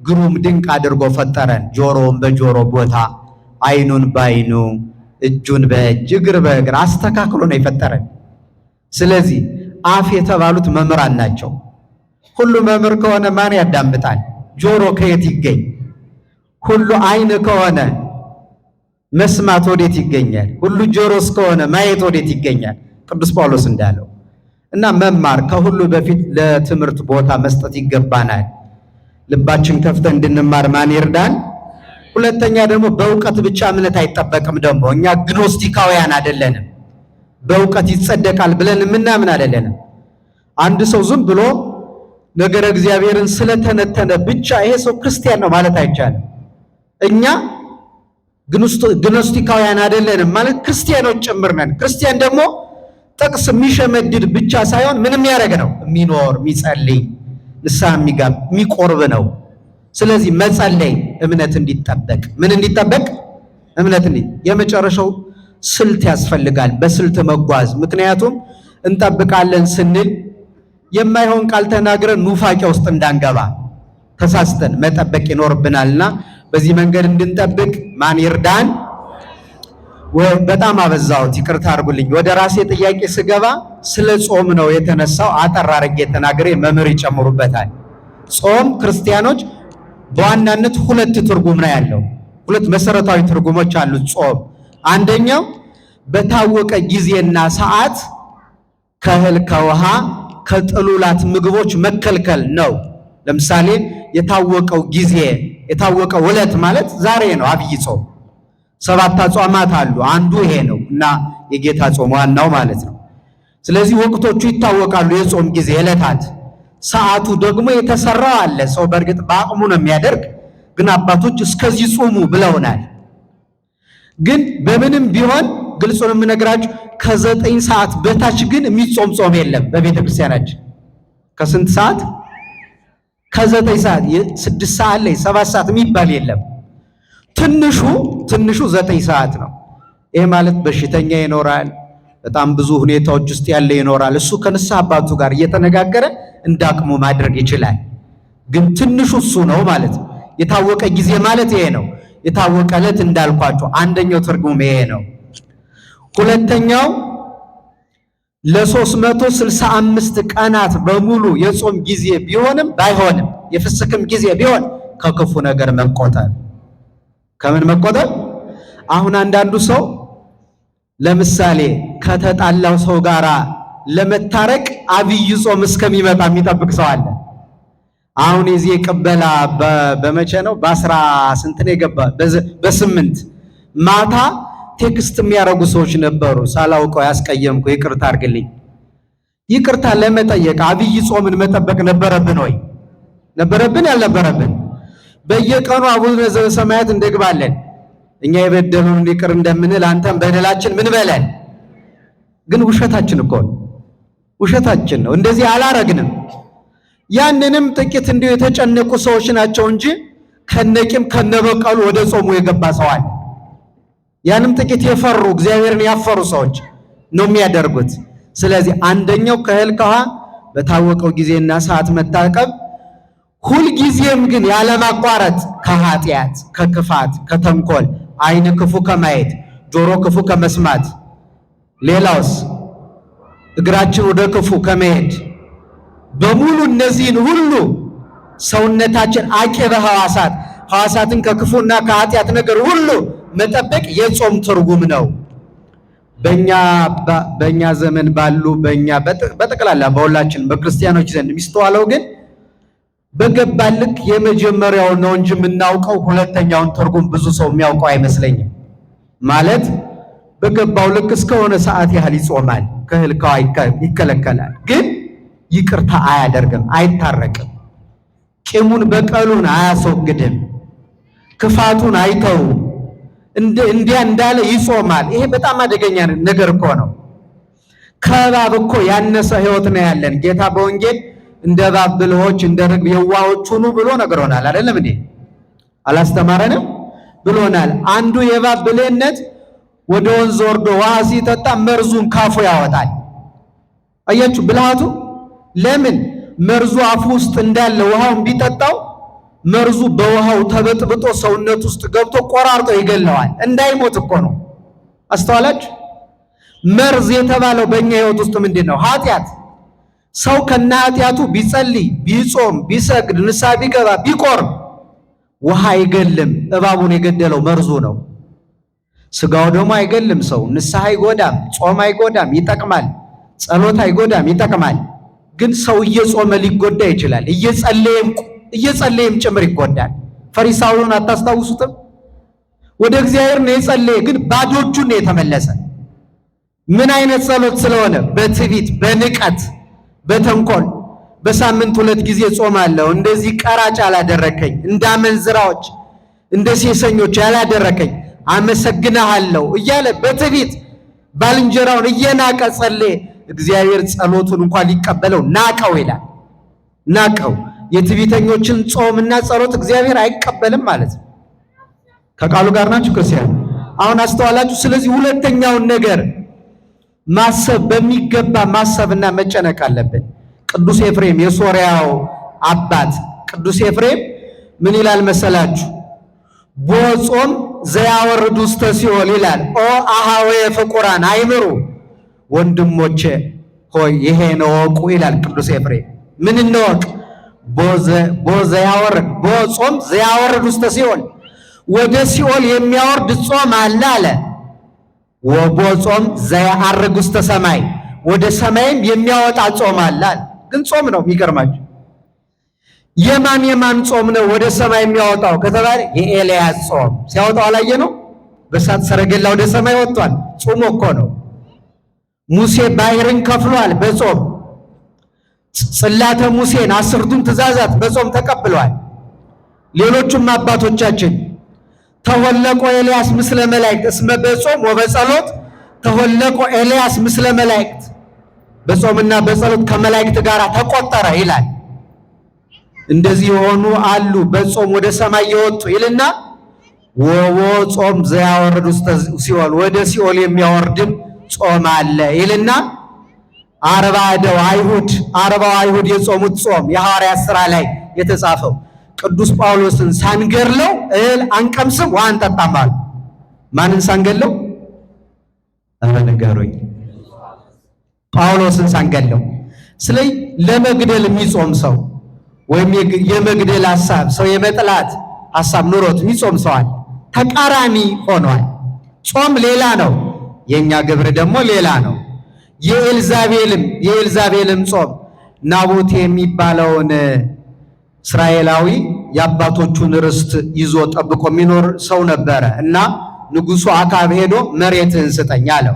ግሩም ድንቅ አድርጎ ፈጠረን። ጆሮውን በጆሮ ቦታ፣ አይኑን በአይኑ፣ እጁን በእጅ፣ እግር በእግር አስተካክሎ ነው የፈጠረን። ስለዚህ አፍ የተባሉት መምህራን ናቸው። ሁሉ መምህር ከሆነ ማን ያዳምጣል? ጆሮ ከየት ይገኝ? ሁሉ አይን ከሆነ መስማት ወዴት ይገኛል? ሁሉ ጆሮስ ከሆነ ማየት ወዴት ይገኛል? ቅዱስ ጳውሎስ እንዳለው እና መማር ከሁሉ በፊት ለትምህርት ቦታ መስጠት ይገባናል። ልባችን ከፍተን እንድንማር ማን ይርዳን? ሁለተኛ ደግሞ በእውቀት ብቻ እምነት አይጠበቅም። ደግሞ እኛ ግኖስቲካውያን አይደለንም። በእውቀት ይጸደቃል ብለን የምናምን አይደለንም። አንድ ሰው ዝም ብሎ ነገረ እግዚአብሔርን ስለተነተነ ብቻ ይሄ ሰው ክርስቲያን ነው ማለት አይቻልም። እኛ ግኖስቲካውያን አይደለንም ማለት ክርስቲያኖች ጭምር ነን። ክርስቲያን ደግሞ ጥቅስ የሚሸመድድ ብቻ ሳይሆን ምንም ያደርግ ነው፣ የሚኖር የሚጸልይ፣ ንስሐ የሚገባ የሚቆርብ ነው። ስለዚህ መጸለይ እምነት እንዲጠበቅ ምን እንዲጠበቅ? እምነት የመጨረሻው ስልት ያስፈልጋል፣ በስልት መጓዝ። ምክንያቱም እንጠብቃለን ስንል የማይሆን ቃል ተናግረን ኑፋቄ ውስጥ እንዳንገባ ተሳስተን መጠበቅ ይኖርብናልና በዚህ መንገድ እንድንጠብቅ ማን ይርዳን? በጣም አበዛሁት፣ ይቅርታ አድርጉልኝ። ወደ ራሴ ጥያቄ ስገባ ስለ ጾም ነው የተነሳው። አጠር አድርጌ ተናግሬ መምህር ይጨምሩበታል። ጾም ክርስቲያኖች በዋናነት ሁለት ትርጉም ነው ያለው። ሁለት መሰረታዊ ትርጉሞች አሉት ጾም። አንደኛው በታወቀ ጊዜና ሰዓት ከእህል ከውሃ ከጥሉላት ምግቦች መከልከል ነው። ለምሳሌ የታወቀው ጊዜ የታወቀው ዕለት ማለት ዛሬ ነው፣ አብይ ጾም። 7 አጽዋማት አሉ፣ አንዱ ይሄ ነው እና የጌታ ጾም ዋናው ማለት ነው። ስለዚህ ወቅቶቹ ይታወቃሉ፣ የጾም ጊዜ ዕለታት። ሰዓቱ ደግሞ የተሰራው አለ። ሰው በእርግጥ በአቅሙ ነው የሚያደርግ፣ ግን አባቶች እስከዚህ ጾሙ ብለውናል። ግን በምንም ቢሆን ግልጹን የምነግራችሁ ከ9 ሰዓት በታች ግን የሚጾም ጾም የለም በቤተ ክርስቲያናችን። ከስንት ሰዓት? ከ9 ሰዓት። 6 ሰዓት ላይ 7 ሰዓት የሚባል የለም። ትንሹ 9 ሰዓት ነው። ይሄ ማለት በሽተኛ ይኖራል፣ በጣም ብዙ ሁኔታዎች ውስጥ ያለ ይኖራል። እሱ ከንስሐ አባቱ ጋር እየተነጋገረ እንዳቅሙ ማድረግ ይችላል። ግን ትንሹ እሱ ነው ማለት ነው። የታወቀ ጊዜ ማለት ይሄ ነው። የታወቀ ዕለት እንዳልኳቸው አንደኛው ትርጉም ይሄ ነው። ሁለተኛው ለ365 ቀናት በሙሉ የጾም ጊዜ ቢሆንም ባይሆንም የፍስክም ጊዜ ቢሆን ከክፉ ነገር መቆጠብ። ከምን መቆጠብ? አሁን አንዳንዱ ሰው ለምሳሌ ከተጣላው ሰው ጋራ ለመታረቅ አብይ ጾም እስከሚመጣ የሚጠብቅ ሰው አለ። አሁን የዚህ ቅበላ በመቼ ነው? በ10 ነው የገባ፣ በ8 ማታ ቴክስት የሚያደርጉ ሰዎች ነበሩ። ሳላውቀው ያስቀየምኩ ይቅርታ አድርግልኝ። ይቅርታ ለመጠየቅ አብይ ጾምን መጠበቅ ነበረብን ወይ? ነበረብን ያልነበረብን? በየቀኑ አቡነ ዘበሰማያት እንደግባለን። እኛ የበደሉን ይቅር እንደምንል አንተም በደላችን ምን በለን። ግን ውሸታችን እኮ ነው፣ ውሸታችን ነው። እንደዚህ አላረግንም። ያንንም ጥቂት እንዲሁ የተጨነቁ ሰዎች ናቸው እንጂ ከነቂም ከነበቀሉ ወደ ጾሙ የገባ ሰው አለ። ያንም ጥቂት የፈሩ እግዚአብሔርን ያፈሩ ሰዎች ነው የሚያደርጉት። ስለዚህ አንደኛው ከእህል ከውሃ በታወቀው ጊዜና ሰዓት መታቀብ፣ ሁልጊዜም ግን ያለማቋረጥ ከኃጢአት፣ ከክፋት፣ ከተንኮል፣ ዓይን ክፉ ከማየት፣ ጆሮ ክፉ ከመስማት፣ ሌላውስ እግራችን ወደ ክፉ ከመሄድ በሙሉ እነዚህን ሁሉ ሰውነታችን አቂበ ሕዋሳትን ከክፉና ከኃጢአት ነገር ሁሉ መጠበቅ የጾም ትርጉም ነው። በእኛ ዘመን ባሉ በጠቅላላ በሁላችን በክርስቲያኖች ዘንድ የሚስተዋለው ግን በገባን ልክ የመጀመሪያው ነው እንጂ የምናውቀው ሁለተኛውን ትርጉም ብዙ ሰው የሚያውቀው አይመስለኝም። ማለት በገባው ልክ እስከሆነ ሰዓት ያህል ይጾማል፣ ከእህል ከውሃ ይከለከላል፣ ግን ይቅርታ አያደርግም፣ አይታረቅም፣ ቂሙን በቀሉን አያስወግድም፣ ክፋቱን አይተውም። እንዲያ እንዳለ ይጾማል። ይሄ በጣም አደገኛ ነገር እኮ ነው። ከእባብ እኮ ያነሰ ሕይወት ነው ያለን። ጌታ በወንጌል እንደ እባብ ብልሆች እንደ ርግብ የዋሆች ሁኑ ብሎ ነግሮናል። አይደለም እንዴ? አላስተማረንም? ብሎናል። አንዱ የእባብ ብልህነት ወደ ወንዝ ወርዶ ውሃ ሲጠጣ መርዙን ካፉ ያወጣል። አያችሁ ብልሃቱ። ለምን? መርዙ አፉ ውስጥ እንዳለ ውሃውን ቢጠጣው መርዙ በውሃው ተበጥብጦ ሰውነት ውስጥ ገብቶ ቆራርጦ ይገለዋል። እንዳይሞት እኮ ነው። አስተዋላችሁ? መርዝ የተባለው በእኛ ሕይወት ውስጥ ምንድን ነው? ኃጢአት። ሰው ከነ ኃጢአቱ ቢጸልይ፣ ቢጾም፣ ቢሰግድ፣ ንስሐ ቢገባ፣ ቢቆርብ ውሃ አይገልም። እባቡን የገደለው መርዙ ነው። ስጋው ደግሞ አይገልም። ሰው ንስሐ አይጎዳም፣ ጾም አይጎዳም፣ ይጠቅማል። ጸሎት አይጎዳም፣ ይጠቅማል። ግን ሰው እየጾመ ሊጎዳ ይችላል። እየጸለየም ጭምር ይጎዳል። ፈሪሳዊውን አታስታውሱትም? ወደ እግዚአብሔር ነው የጸለየ፣ ግን ባዶ እጁን ነው የተመለሰ። ምን አይነት ጸሎት ስለሆነ? በትዕቢት፣ በንቀት፣ በተንኮል በሳምንት 2 ጊዜ ጾማለሁ፣ እንደዚህ ቀራጭ ያላደረከኝ፣ እንደ አመንዝራዎች እንደ ሴሰኞች ያላደረከኝ አመሰግናለሁ እያለ በትዕቢት ባልንጀራውን እየናቀ ጸለየ። እግዚአብሔር ጸሎቱን እንኳን ሊቀበለው ናቀው ይላል። ናቀው። የትዕቢተኞችን ጾምና ጸሎት እግዚአብሔር አይቀበልም ማለት ነው። ከቃሉ ጋር ናችሁ ክርስቲያን? አሁን አስተዋላችሁ? ስለዚህ ሁለተኛውን ነገር ማሰብ በሚገባ ማሰብና መጨነቅ አለብን። ቅዱስ ኤፍሬም የሶርያው አባት ቅዱስ ኤፍሬም ምን ይላል መሰላችሁ? ቦጾም ዘያወርድ ውስተ ሲኦል ይላል። ኦ አሃዌ ፍቁራን አይምሩ፣ ወንድሞቼ ሆይ ይሄን እወቁ ይላል ቅዱስ ኤፍሬም። ምን እንወቅ? ቦጾም ዘያወርድ ውስተ ሲኦል፣ ወደ ሲኦል የሚያወርድ ጾም አለ አለ። ወቦጾም ዘያዐርግ ውስተ ሰማይ፣ ወደ ሰማይም የሚያወጣ ጾም አለ አለ። ግን ጾም ነው የሚገርማችሁ። የማን ጾም ነው ወደ ሰማይ የሚያወጣው ከተባለ የኤልያስ ጾም ሲያወጣው አላየ ነው? በእሳት ሰረገላ ወደ ሰማይ ወጥቷል። ጾም እኮ ነው። ሙሴ ባሕርን ከፍሏል በጾም። ጽላተ ሙሴን 10ቱን ትእዛዛት በጾም ተቀብለዋል። ሌሎቹም አባቶቻችን ተወለቆ ኤልያስ ምስለ መላእክት እስመ በጾም ወበጸሎት ተወለቆ ኤልያስ ምስለ መላእክት፣ በጾምና በጸሎት ከመላእክት ጋር ተቆጠረ ይላል። እንደዚህ የሆኑ አሉ በጾም ወደ ሰማይ የወጡ ይልና ወቦ ጾም ዘያወርድ ውስተ ሲኦል፣ ወደ ሲኦል የሚያወርድም ጾም አለ ይልና አርባው አይሁድ የጾሙት ጾም የሐዋርያት ሥራ ላይ የተጻፈው ቅዱስ ጳውሎስን ሳንገድለው እህል አንቀምስም ውሃ አንጠጣም አሉ። ማንን ሳንገድለው? ንገሩኝ። ጳውሎስን ሳንገድለው። ስለዚህ ለመግደል የሚጾም ሰው ወይም የመግደል ሐሳብ ሰው የመጥላት ሐሳብ ኑሮት የሚጾም ሰው አለ። ተቃራኒ ሆኗል። ጾም ሌላ ነው፣ የኛ ግብር ደግሞ ሌላ ነው። የኤልዛቤልም ጾም ናቡቴ የሚባለውን እስራኤላዊ የአባቶቹን ርስት ይዞ ጠብቆ የሚኖር ሰው ነበረ እና ንጉሡ አካብ ሄዶ መሬትህን ስጠኝ አለው።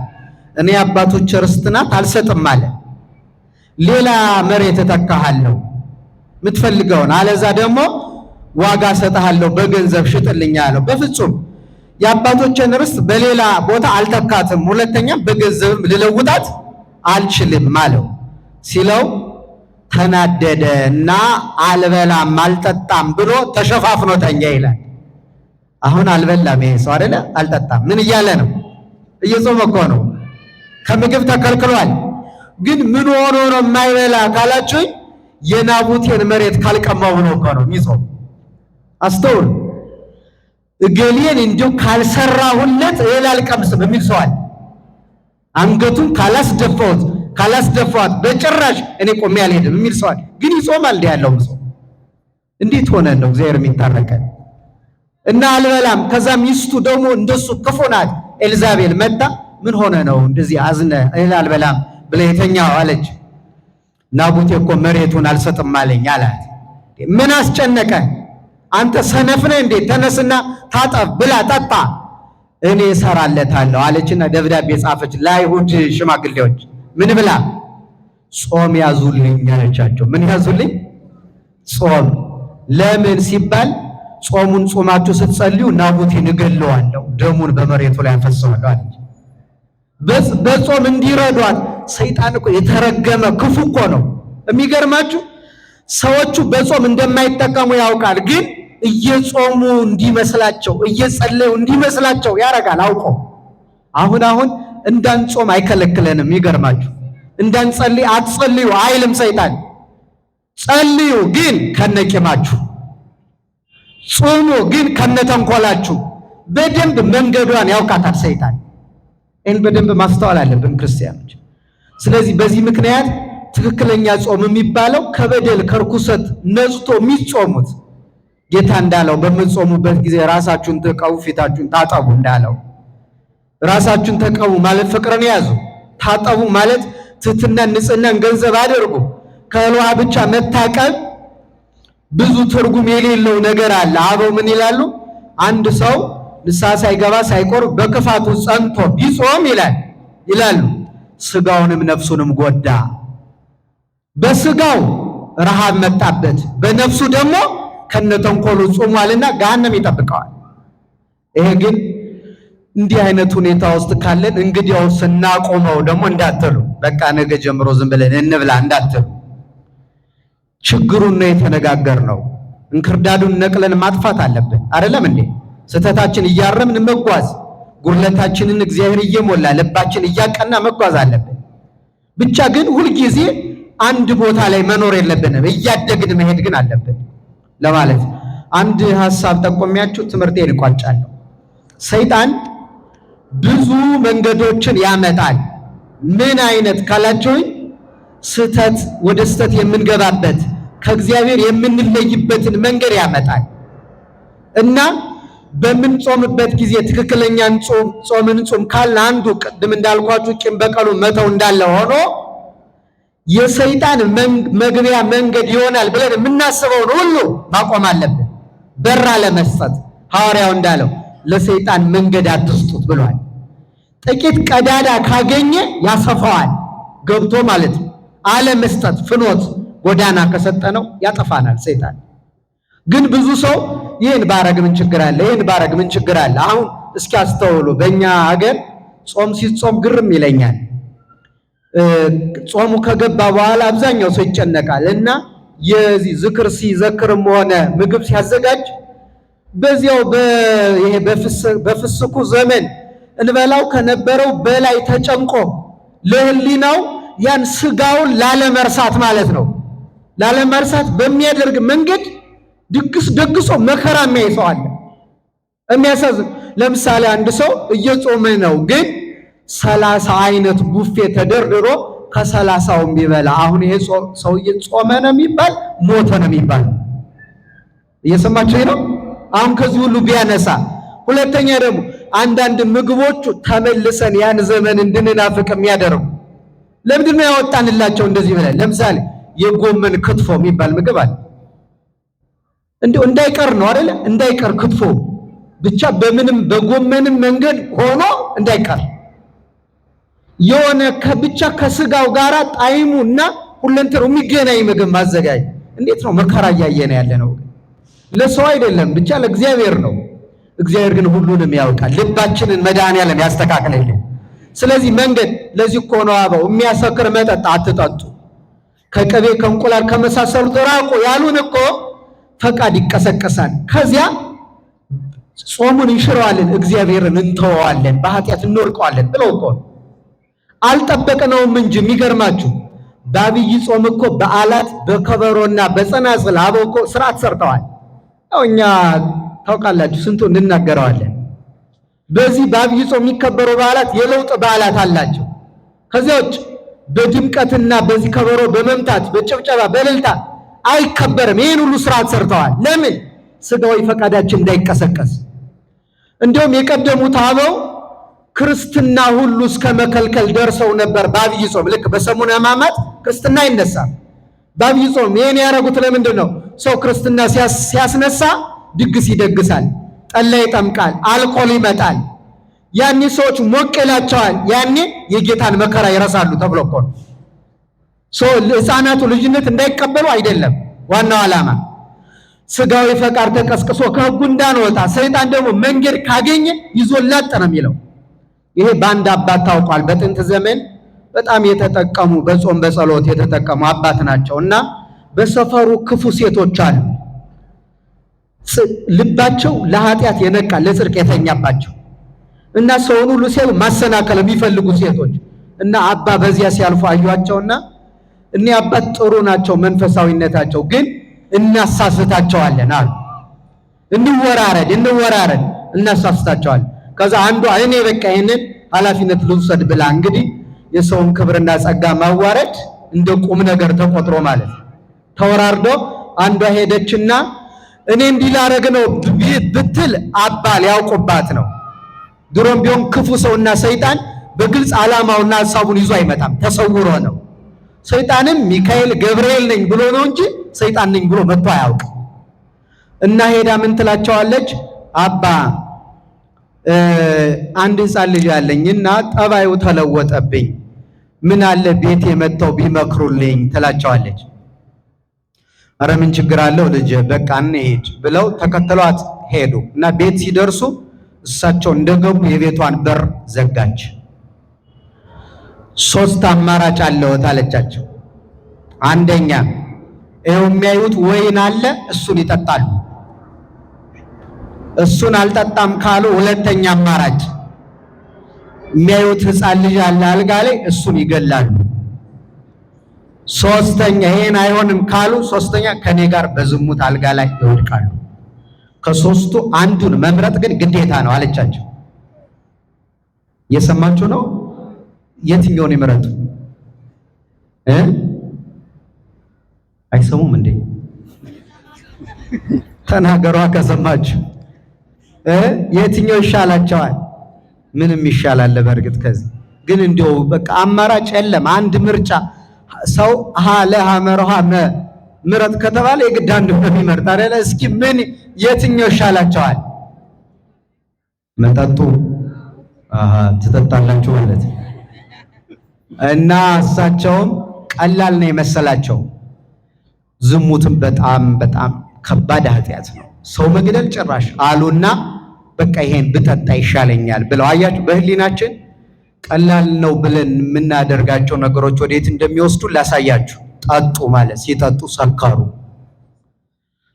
እኔ የአባቶች ርስት ናት አልሰጥም አለ። ሌላ መሬት እተካሃለሁ የምትፈልገውን፣ አለዛ ደግሞ ዋጋ ሰጥሃለሁ በገንዘብ ሽጥልኝ አለው። በፍጹም የአባቶችን ርስት በሌላ ቦታ አልተካትም፣ ሁለተኛም በገንዘብም ልለውጣት አልችልም አለው። ሲለው ተናደደ እና አልበላም አልጠጣም ብሎ ተሸፋፍኖ ተኛ ይላል። አሁን አልበላም ይሄ ሰው አይደለ? አልጠጣም። ምን እያለ ነው? እየጾመ እኮ ነው። ከምግብ ተከልክሏል። ግን ምን ሆኖ ነው የማይበላ ካላችሁኝ፣ የናቡቴን መሬት ካልቀማው ብሎ እኮ ነው የሚጾም። አስተውል። እገሌን እንዲሁ ካልሰራሁለት እህል አልቀምስም የሚል ሰው አለ። አንገቱን ካላስደፋት በጭራሽ እኔ ቆሜ አልሄድም የሚል ሰው አለ። ግን ይጾማል። እንዲህ ያለው ሰው እንዴት ሆነ ነው እግዚአብሔር የሚታረቀን? እና አልበላም። ከዛ ሚስቱ ደግሞ እንደሱ ክፉ ናት። ኤልዛቤል መጣ። ምን ሆነ ነው እንደዚህ አዝነ እህል አልበላም ብለህ የተኛው አለች። ናቡቴ እኮ መሬቱን አልሰጥም አለኝ አላት። ምን አስጨነቀ? አንተ ሰነፍ ነህ እንዴ? ተነስና ታጠብ፣ ብላ፣ ጠጣ፣ እኔ እሰራለታለሁ አለችና ደብዳቤ ጻፈች ለአይሁድ ሽማግሌዎች። ምን ብላ? ጾም ያዙልኝ አለቻቸው። ምን ያዙልኝ? ጾም። ለምን ሲባል ጾሙን ጾማችሁ ስትጸልዩ ናቡቴን እገለዋለሁ፣ ደሙን በመሬቱ ላይ አፈሰዋለሁ አለች። በጾም እንዲረዷት። ሰይጣን እኮ የተረገመ ክፉ እኮ ነው። የሚገርማችሁ ሰዎቹ በጾም እንደማይጠቀሙ ያውቃል፣ ግን እየጾሙ እንዲመስላቸው እየጸለዩ እንዲመስላቸው ያረጋል አውቆ። አሁን እንዳንጾም አይከለክለንም። ይገርማችሁ እንዳንጸልይ አትጸልዩ አይልም ሰይጣን። ጸልዩ ግን ከነቂማችሁ፣ ጾሙ ግን ከነተንኮላችሁ። በደንብ መንገዷን ያውቃታል ሰይጣን። ይህን በደንብ ማስተዋል አለብን ክርስቲያኖች። ስለዚህ በዚህ ምክንያት ትክክለኛ ጾም የሚባለው ከበደል ከርኩሰት ነጽቶ የሚጾሙት ጌታ እንዳለው በምትጾሙበት ጊዜ ራሳችሁን ተቀቡ፣ ፊታችሁን ታጠቡ እንዳለው። ራሳችሁን ተቀቡ ማለት ፍቅርን ያዙ፣ ታጠቡ ማለት ትሕትናን ንጽህናን ገንዘብ አድርጉ። ከእህል ውሃ ብቻ መታቀብ ብዙ ትርጉም የሌለው ነገር አለ። አበው ምን ይላሉ? አንድ ሰው ንስሐ ሳይገባ ሳይቆርብ በክፋቱ ጸንቶ ቢጾም ይላሉ ስጋውንም ነፍሱንም ጎዳ። በስጋው ረሃብ መጣበት፣ በነፍሱ ደግሞ ከነተንኮሉ ጾሟልና ገሃነም ይጠብቀዋል። ይሄ ግን እንዲህ አይነት ሁኔታ ውስጥ ካለን እንግዲያው ስናቆመው ደግሞ እንዳትሉ፣ በቃ ነገ ጀምሮ ዝም ብለን እንብላ እንዳትሉ። ችግሩን ነው የተነጋገርነው። እንክርዳዱን ነቅለን ማጥፋት አለብን አይደለም እንዴ? ስህተታችን እያረምን መጓዝ፣ ጉድለታችንን እግዚአብሔር እየሞላ ልባችን እያቀና መጓዝ አለብን። ብቻ ግን ሁልጊዜ አንድ ቦታ ላይ መኖር የለብንም፣ እያደግን መሄድ ግን አለብን ለማለት አንድ ሐሳብ ጠቆሚያችሁ ትምህርቴን እቋጫለሁ። ሰይጣን ብዙ መንገዶችን ያመጣል። ምን አይነት ካላችሁኝ ስህተት ወደ ስህተት የምንገባበት ከእግዚአብሔር የምንለይበትን መንገድ ያመጣል እና በምንጾምበት ጊዜ ትክክለኛን ጾምን ጾም ካልን አንዱ ቅድም እንዳልኳችሁ ቂም በቀሉ መተው እንዳለ ሆኖ የሰይጣን መግቢያ መንገድ ይሆናል ብለን የምናስበውን ሁሉ ማቆም አለብን። በራ ለመስጠት ሐዋርያው እንዳለው ለሰይጣን መንገድ አትስጡት ብሏል። ጥቂት ቀዳዳ ካገኘ ያሰፋዋል ገብቶ ማለት ነው። አለመስጠት ፍኖት ጎዳና ከሰጠነው ያጠፋናል ሰይጣን። ግን ብዙ ሰው ይህን ባረግ ምን ችግር አለ፣ ይህን ባረግ ምን ችግር አለ። አሁን እስኪ አስተውሉ። በእኛ ሀገር ጾም ሲጾም ግርም ይለኛል። ጾሙ ከገባ በኋላ አብዛኛው ሰው ይጨነቃል እና የዚህ ዝክር ሲዘክርም ሆነ ምግብ ሲያዘጋጅ በዚያው ይሄ በፍስኩ ዘመን እንበላው ከነበረው በላይ ተጨንቆ ለህሊናው ያን ስጋውን ላለመርሳት ማለት ነው፣ ላለመርሳት በሚያደርግ መንገድ ድግስ ደግሶ መከራ የሚያይሰው አለ። የሚያሳዝን ለምሳሌ አንድ ሰው እየጾመ ነው፣ ግን 30 አይነት ቡፌ ተደርድሮ ከ30ው ቢበላ አሁን ይሄ ሰውዬ ጾመ ነው የሚባል ሞተ ነው የሚባል? እየሰማችሁ ነው? አሁን ከዚህ ሁሉ ቢያነሳ። ሁለተኛ ደግሞ አንዳንድ ምግቦቹ ተመልሰን ያን ዘመን እንድንናፍቅ የሚያደርጉ ለምንድን ነው ያወጣንላቸው እንደዚህ ብለን? ለምሳሌ የጎመን ክትፎ የሚባል ምግብ አለ። እንደው እንዳይቀር ነው አይደለ? እንዳይቀር ክትፎ ብቻ በምንም በጎመንም መንገድ ሆኖ እንዳይቀር የሆነ ከብቻ ከስጋው ጋር ጣዕሙና ሁለንተሩ የሚገናኝ ምግብ ማዘጋጅ እንዴት ነው? መከራ እያየን ያለ ነው። ለሰው አይደለም ብቻ ለእግዚአብሔር ነው። እግዚአብሔር ግን ሁሉንም ያውቃል። ልባችንን መድኃኔዓለም ያስተካክልልን። ስለዚህ መንገድ ለዚህ እኮ ነው አበው የሚያሰክር መጠጥ አትጠጡ፣ ከቅቤ ከእንቁላል ከመሳሰሉት ራቁ ያሉን እኮ ፈቃድ ይቀሰቀሳል። ከዚያ ጾሙን እንሽረዋለን፣ እግዚአብሔርን እንተወዋለን፣ በኃጢአት እንወድቀዋለን ብለው እኮ አልጠበቅነውም እንጂ። የሚገርማችሁ በአብይ ጾም እኮ በዓላት በከበሮና በጸናጽል አበው እኮ ስርዓት ሰርተዋል። ያው እኛ ታውቃላችሁ ስንቱን እንናገረዋለን። በዚህ በአብይ ጾም የሚከበሩ በዓላት የለውጥ በዓላት አላቸው። ከዚያ ውጭ በድምቀትና በዚህ ከበሮ በመምታት በጭብጨባ በእልልታ አይከበርም። ይህን ሁሉ ስርዓት ሰርተዋል። ለምን? ስጋዊ ፈቃዳችን እንዳይቀሰቀስ። እንዲሁም የቀደሙት አበው ክርስትና ሁሉ እስከ መከልከል ደርሰው ነበር በአብይ ጾም። ልክ በሰሙነ ሕማማት ክርስትና አይነሳም። በአብይ ጾም ይህን ያደረጉት ለምንድን ነው? ሰው ክርስትና ሲያስነሳ ድግስ ይደግሳል፣ ጠላ ይጠምቃል፣ አልኮል ይመጣል። ያኔ ሰዎች ሞቅ ይላቸዋል። ያኔ የጌታን መከራ ይረሳሉ ተብሎ እኮ ነው። ሕፃናቱ ልጅነት እንዳይቀበሉ አይደለም ዋናው ዓላማ። ስጋዊ ፈቃድ ተቀስቅሶ ከሕጉ እንዳንወጣ ሰይጣን ደግሞ መንገድ ካገኘ ይዞላጥ ነው የሚለው። ይሄ በአንድ አባት ታውቋል። በጥንት ዘመን በጣም የተጠቀሙ በጾም በጸሎት የተጠቀሙ አባት ናቸው እና በሰፈሩ ክፉ ሴቶች አሉ። ልባቸው ለኃጢአት የነቃ ለጽድቅ የተኛባቸው እና ሰውን ሁሉ ሲያዩ ማሰናከል የሚፈልጉ ሴቶች እና አባ በዚያ ሲያልፉ አዩአቸውና እኒህ አባት ጥሩ ናቸው መንፈሳዊነታቸው፣ ግን እናሳስታቸዋለን አሉ። እንወራረድ እናሳስታቸዋለን። ከዛ አንዷ እኔ በቃ ይሄንን ኃላፊነት ልውሰድ ብላ እንግዲህ የሰውን ክብርና ጸጋ ማዋረድ እንደ ቁም ነገር ተቆጥሮ ማለት ተወራርዶ አንዷ ሄደችና እኔ እንዲህ ላረግ ነው ብትል አባ ሊያውቁባት ነው። ድሮም ቢሆን ክፉ ሰውና ሰይጣን በግልጽ ዓላማውና ሐሳቡን ይዞ አይመጣም፣ ተሰውሮ ነው። ሰይጣንም ሚካኤል ገብርኤል ነኝ ብሎ ነው እንጂ ሰይጣን ነኝ ብሎ መጥቶ አያውቅ። እና ሄዳ ምን ትላቸዋለች? አባ አንድ ሕፃን ልጅ አለኝና ጠባዩ ተለወጠብኝ፣ ምን አለ ቤት የመጣው ቢመክሩልኝ ትላቸዋለች። አረ ምን ችግር አለው ልጅ በቃ እንሂድ ብለው ተከተሏት ሄዱ። እና ቤት ሲደርሱ እሳቸው እንደገቡ የቤቷን በር ዘጋች። 3 አማራጭ አለዎት አለቻቸው። አንደኛ ይኸው የሚያዩት ወይን አለ፣ እሱን ይጠጣሉ። እሱን አልጠጣም ካሉ ሁለተኛ አማራጭ የሚያዩት ሕፃን ልጅ አለ አልጋ ላይ፣ እሱን ይገላሉ። ሶስተኛ ይሄን አይሆንም ካሉ ሶስተኛ ከኔ ጋር በዝሙት አልጋ ላይ ይወድቃሉ። ከሶስቱ አንዱን መምረጥ ግን ግዴታ ነው አለቻቸው። እየሰማችሁ ነው? የትኛውን ይመረጡ? አይሰሙም እንዴ? ተናገሯ ከሰማችሁ። የትኛው ይሻላቸዋል? ምንም ይሻላል በእርግጥ ከዚህ ግን እንዲያው በቃ አማራጭ የለም። አንድ ምርጫ ሰው ሀለ ሐመረሃ ምረጥ ከተባለ የግድ አንድ ነው የሚመርጥ አይደል? እስኪ ምን የትኛው ይሻላቸዋል? መጠጡ ትጠጣላችሁ ማለት እና እሳቸውም ቀላል ነው የመሰላቸው። ዝሙትም በጣም በጣም ከባድ ኃጢአት ነው፣ ሰው መግደል ጭራሽ አሉና በቃ ይሄን ብጠጣ ይሻለኛል ብለው አያችሁ። በህሊናችን ቀላል ነው ብለን የምናደርጋቸው ነገሮች ወዴት እንደሚወስዱ ላሳያችሁ። ጠጡ ማለት ሲጠጡ ሰከሩ።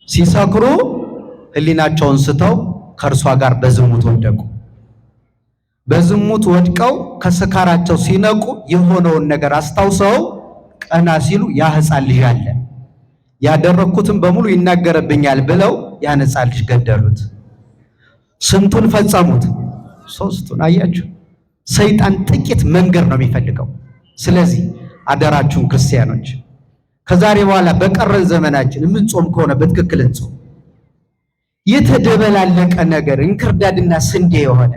ሲሰክሩ ህሊናቸውን ስተው ከእርሷ ጋር በዝሙት ወደቁ። በዝሙት ወድቀው ከስካራቸው ሲነቁ የሆነውን ነገር አስታውሰው ቀና ሲሉ ያ ሕፃን ልጅ አለ፣ ያደረኩትን በሙሉ ይናገርብኛል ብለው ያን ሕፃን ልጅ ገደሉት። ስንቱን ፈጸሙት? 3ቱን። አያችሁ፣ ሰይጣን ጥቂት መንገድ ነው የሚፈልገው። ስለዚህ አደራችሁን ክርስቲያኖች ከዛሬ በኋላ በቀረን ዘመናችን የምንጾም ከሆነ በትክክል እንጾም። የተደበላለቀ ነገር እንክርዳድና ስንዴ የሆነ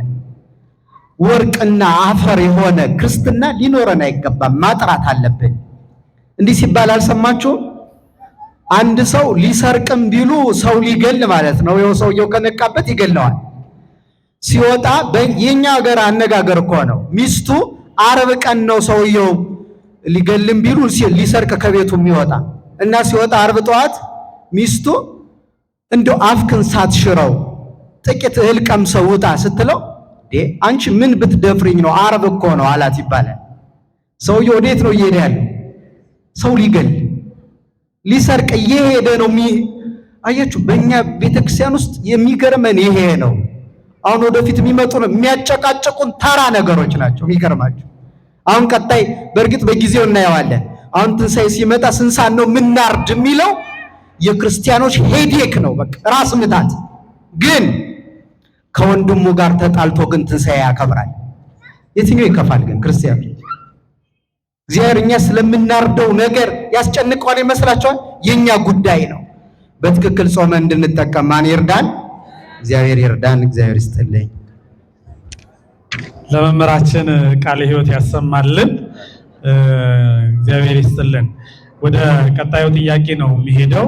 ወርቅና አፈር የሆነ ክርስትና ሊኖረን አይገባም። ማጥራት አለብን። እንዲህ ሲባል አልሰማችሁም? አንድ ሰው ሊሰርቅም ቢሉ ሰው ሊገል ማለት ነው። ይኸው ሰውየው ከነቃበት ይገለዋል። ሲወጣ የኛ ሀገር አነጋገር እኮ ነው። ሚስቱ ዓርብ ቀን ነው ሰውየው ሊገልም ቢሉ ሊሰርቅ ከቤቱ የሚወጣ እና ሲወጣ ዓርብ ጠዋት ሚስቱ እንደው አፍክን ሳትሽረው ጥቂት እህል ቀምሰው ውጣ ስትለው አንቺ ምን ብትደፍሪኝ ነው? ዓርብ እኮ ነው አላት ይባላል። ሰውየው ወዴት ነው እየሄደ ያለው? ሰው ሊገል ሊሰርቅ እየሄደ ነው። አያችሁ፣ በእኛ ቤተክርስቲያን ውስጥ የሚገርመን ይሄ ነው። አሁን ወደፊት የሚመጡ ነው የሚያጨቃጨቁን ተራ ነገሮች ናቸው። የሚገርማችሁ አሁን ቀጣይ በእርግጥ በጊዜው እናየዋለን። አሁን ትንሣኤ ሲመጣ ስንሳን ነው ምናርድ የሚለው የክርስቲያኖች ሄዴክ ነው። በቃ ራስ ምታት። ግን ከወንድሙ ጋር ተጣልቶ ግን ትንሣኤ ያከብራል። የትኛው ይከፋል ግን? ክርስቲያኖች እግዚአብሔር እኛ ስለምናርደው ነገር ያስጨንቀዋል ይመስላችኋል? የኛ ጉዳይ ነው። በትክክል ጾመ እንድንጠቀም ማን ይርዳን? እግዚአብሔር ይርዳን። እግዚአብሔር ይስጥልኝ። ለመምህራችን ቃለ ሕይወት ያሰማልን። እግዚአብሔር ይስጥልን። ወደ ቀጣዩ ጥያቄ ነው የሚሄደው።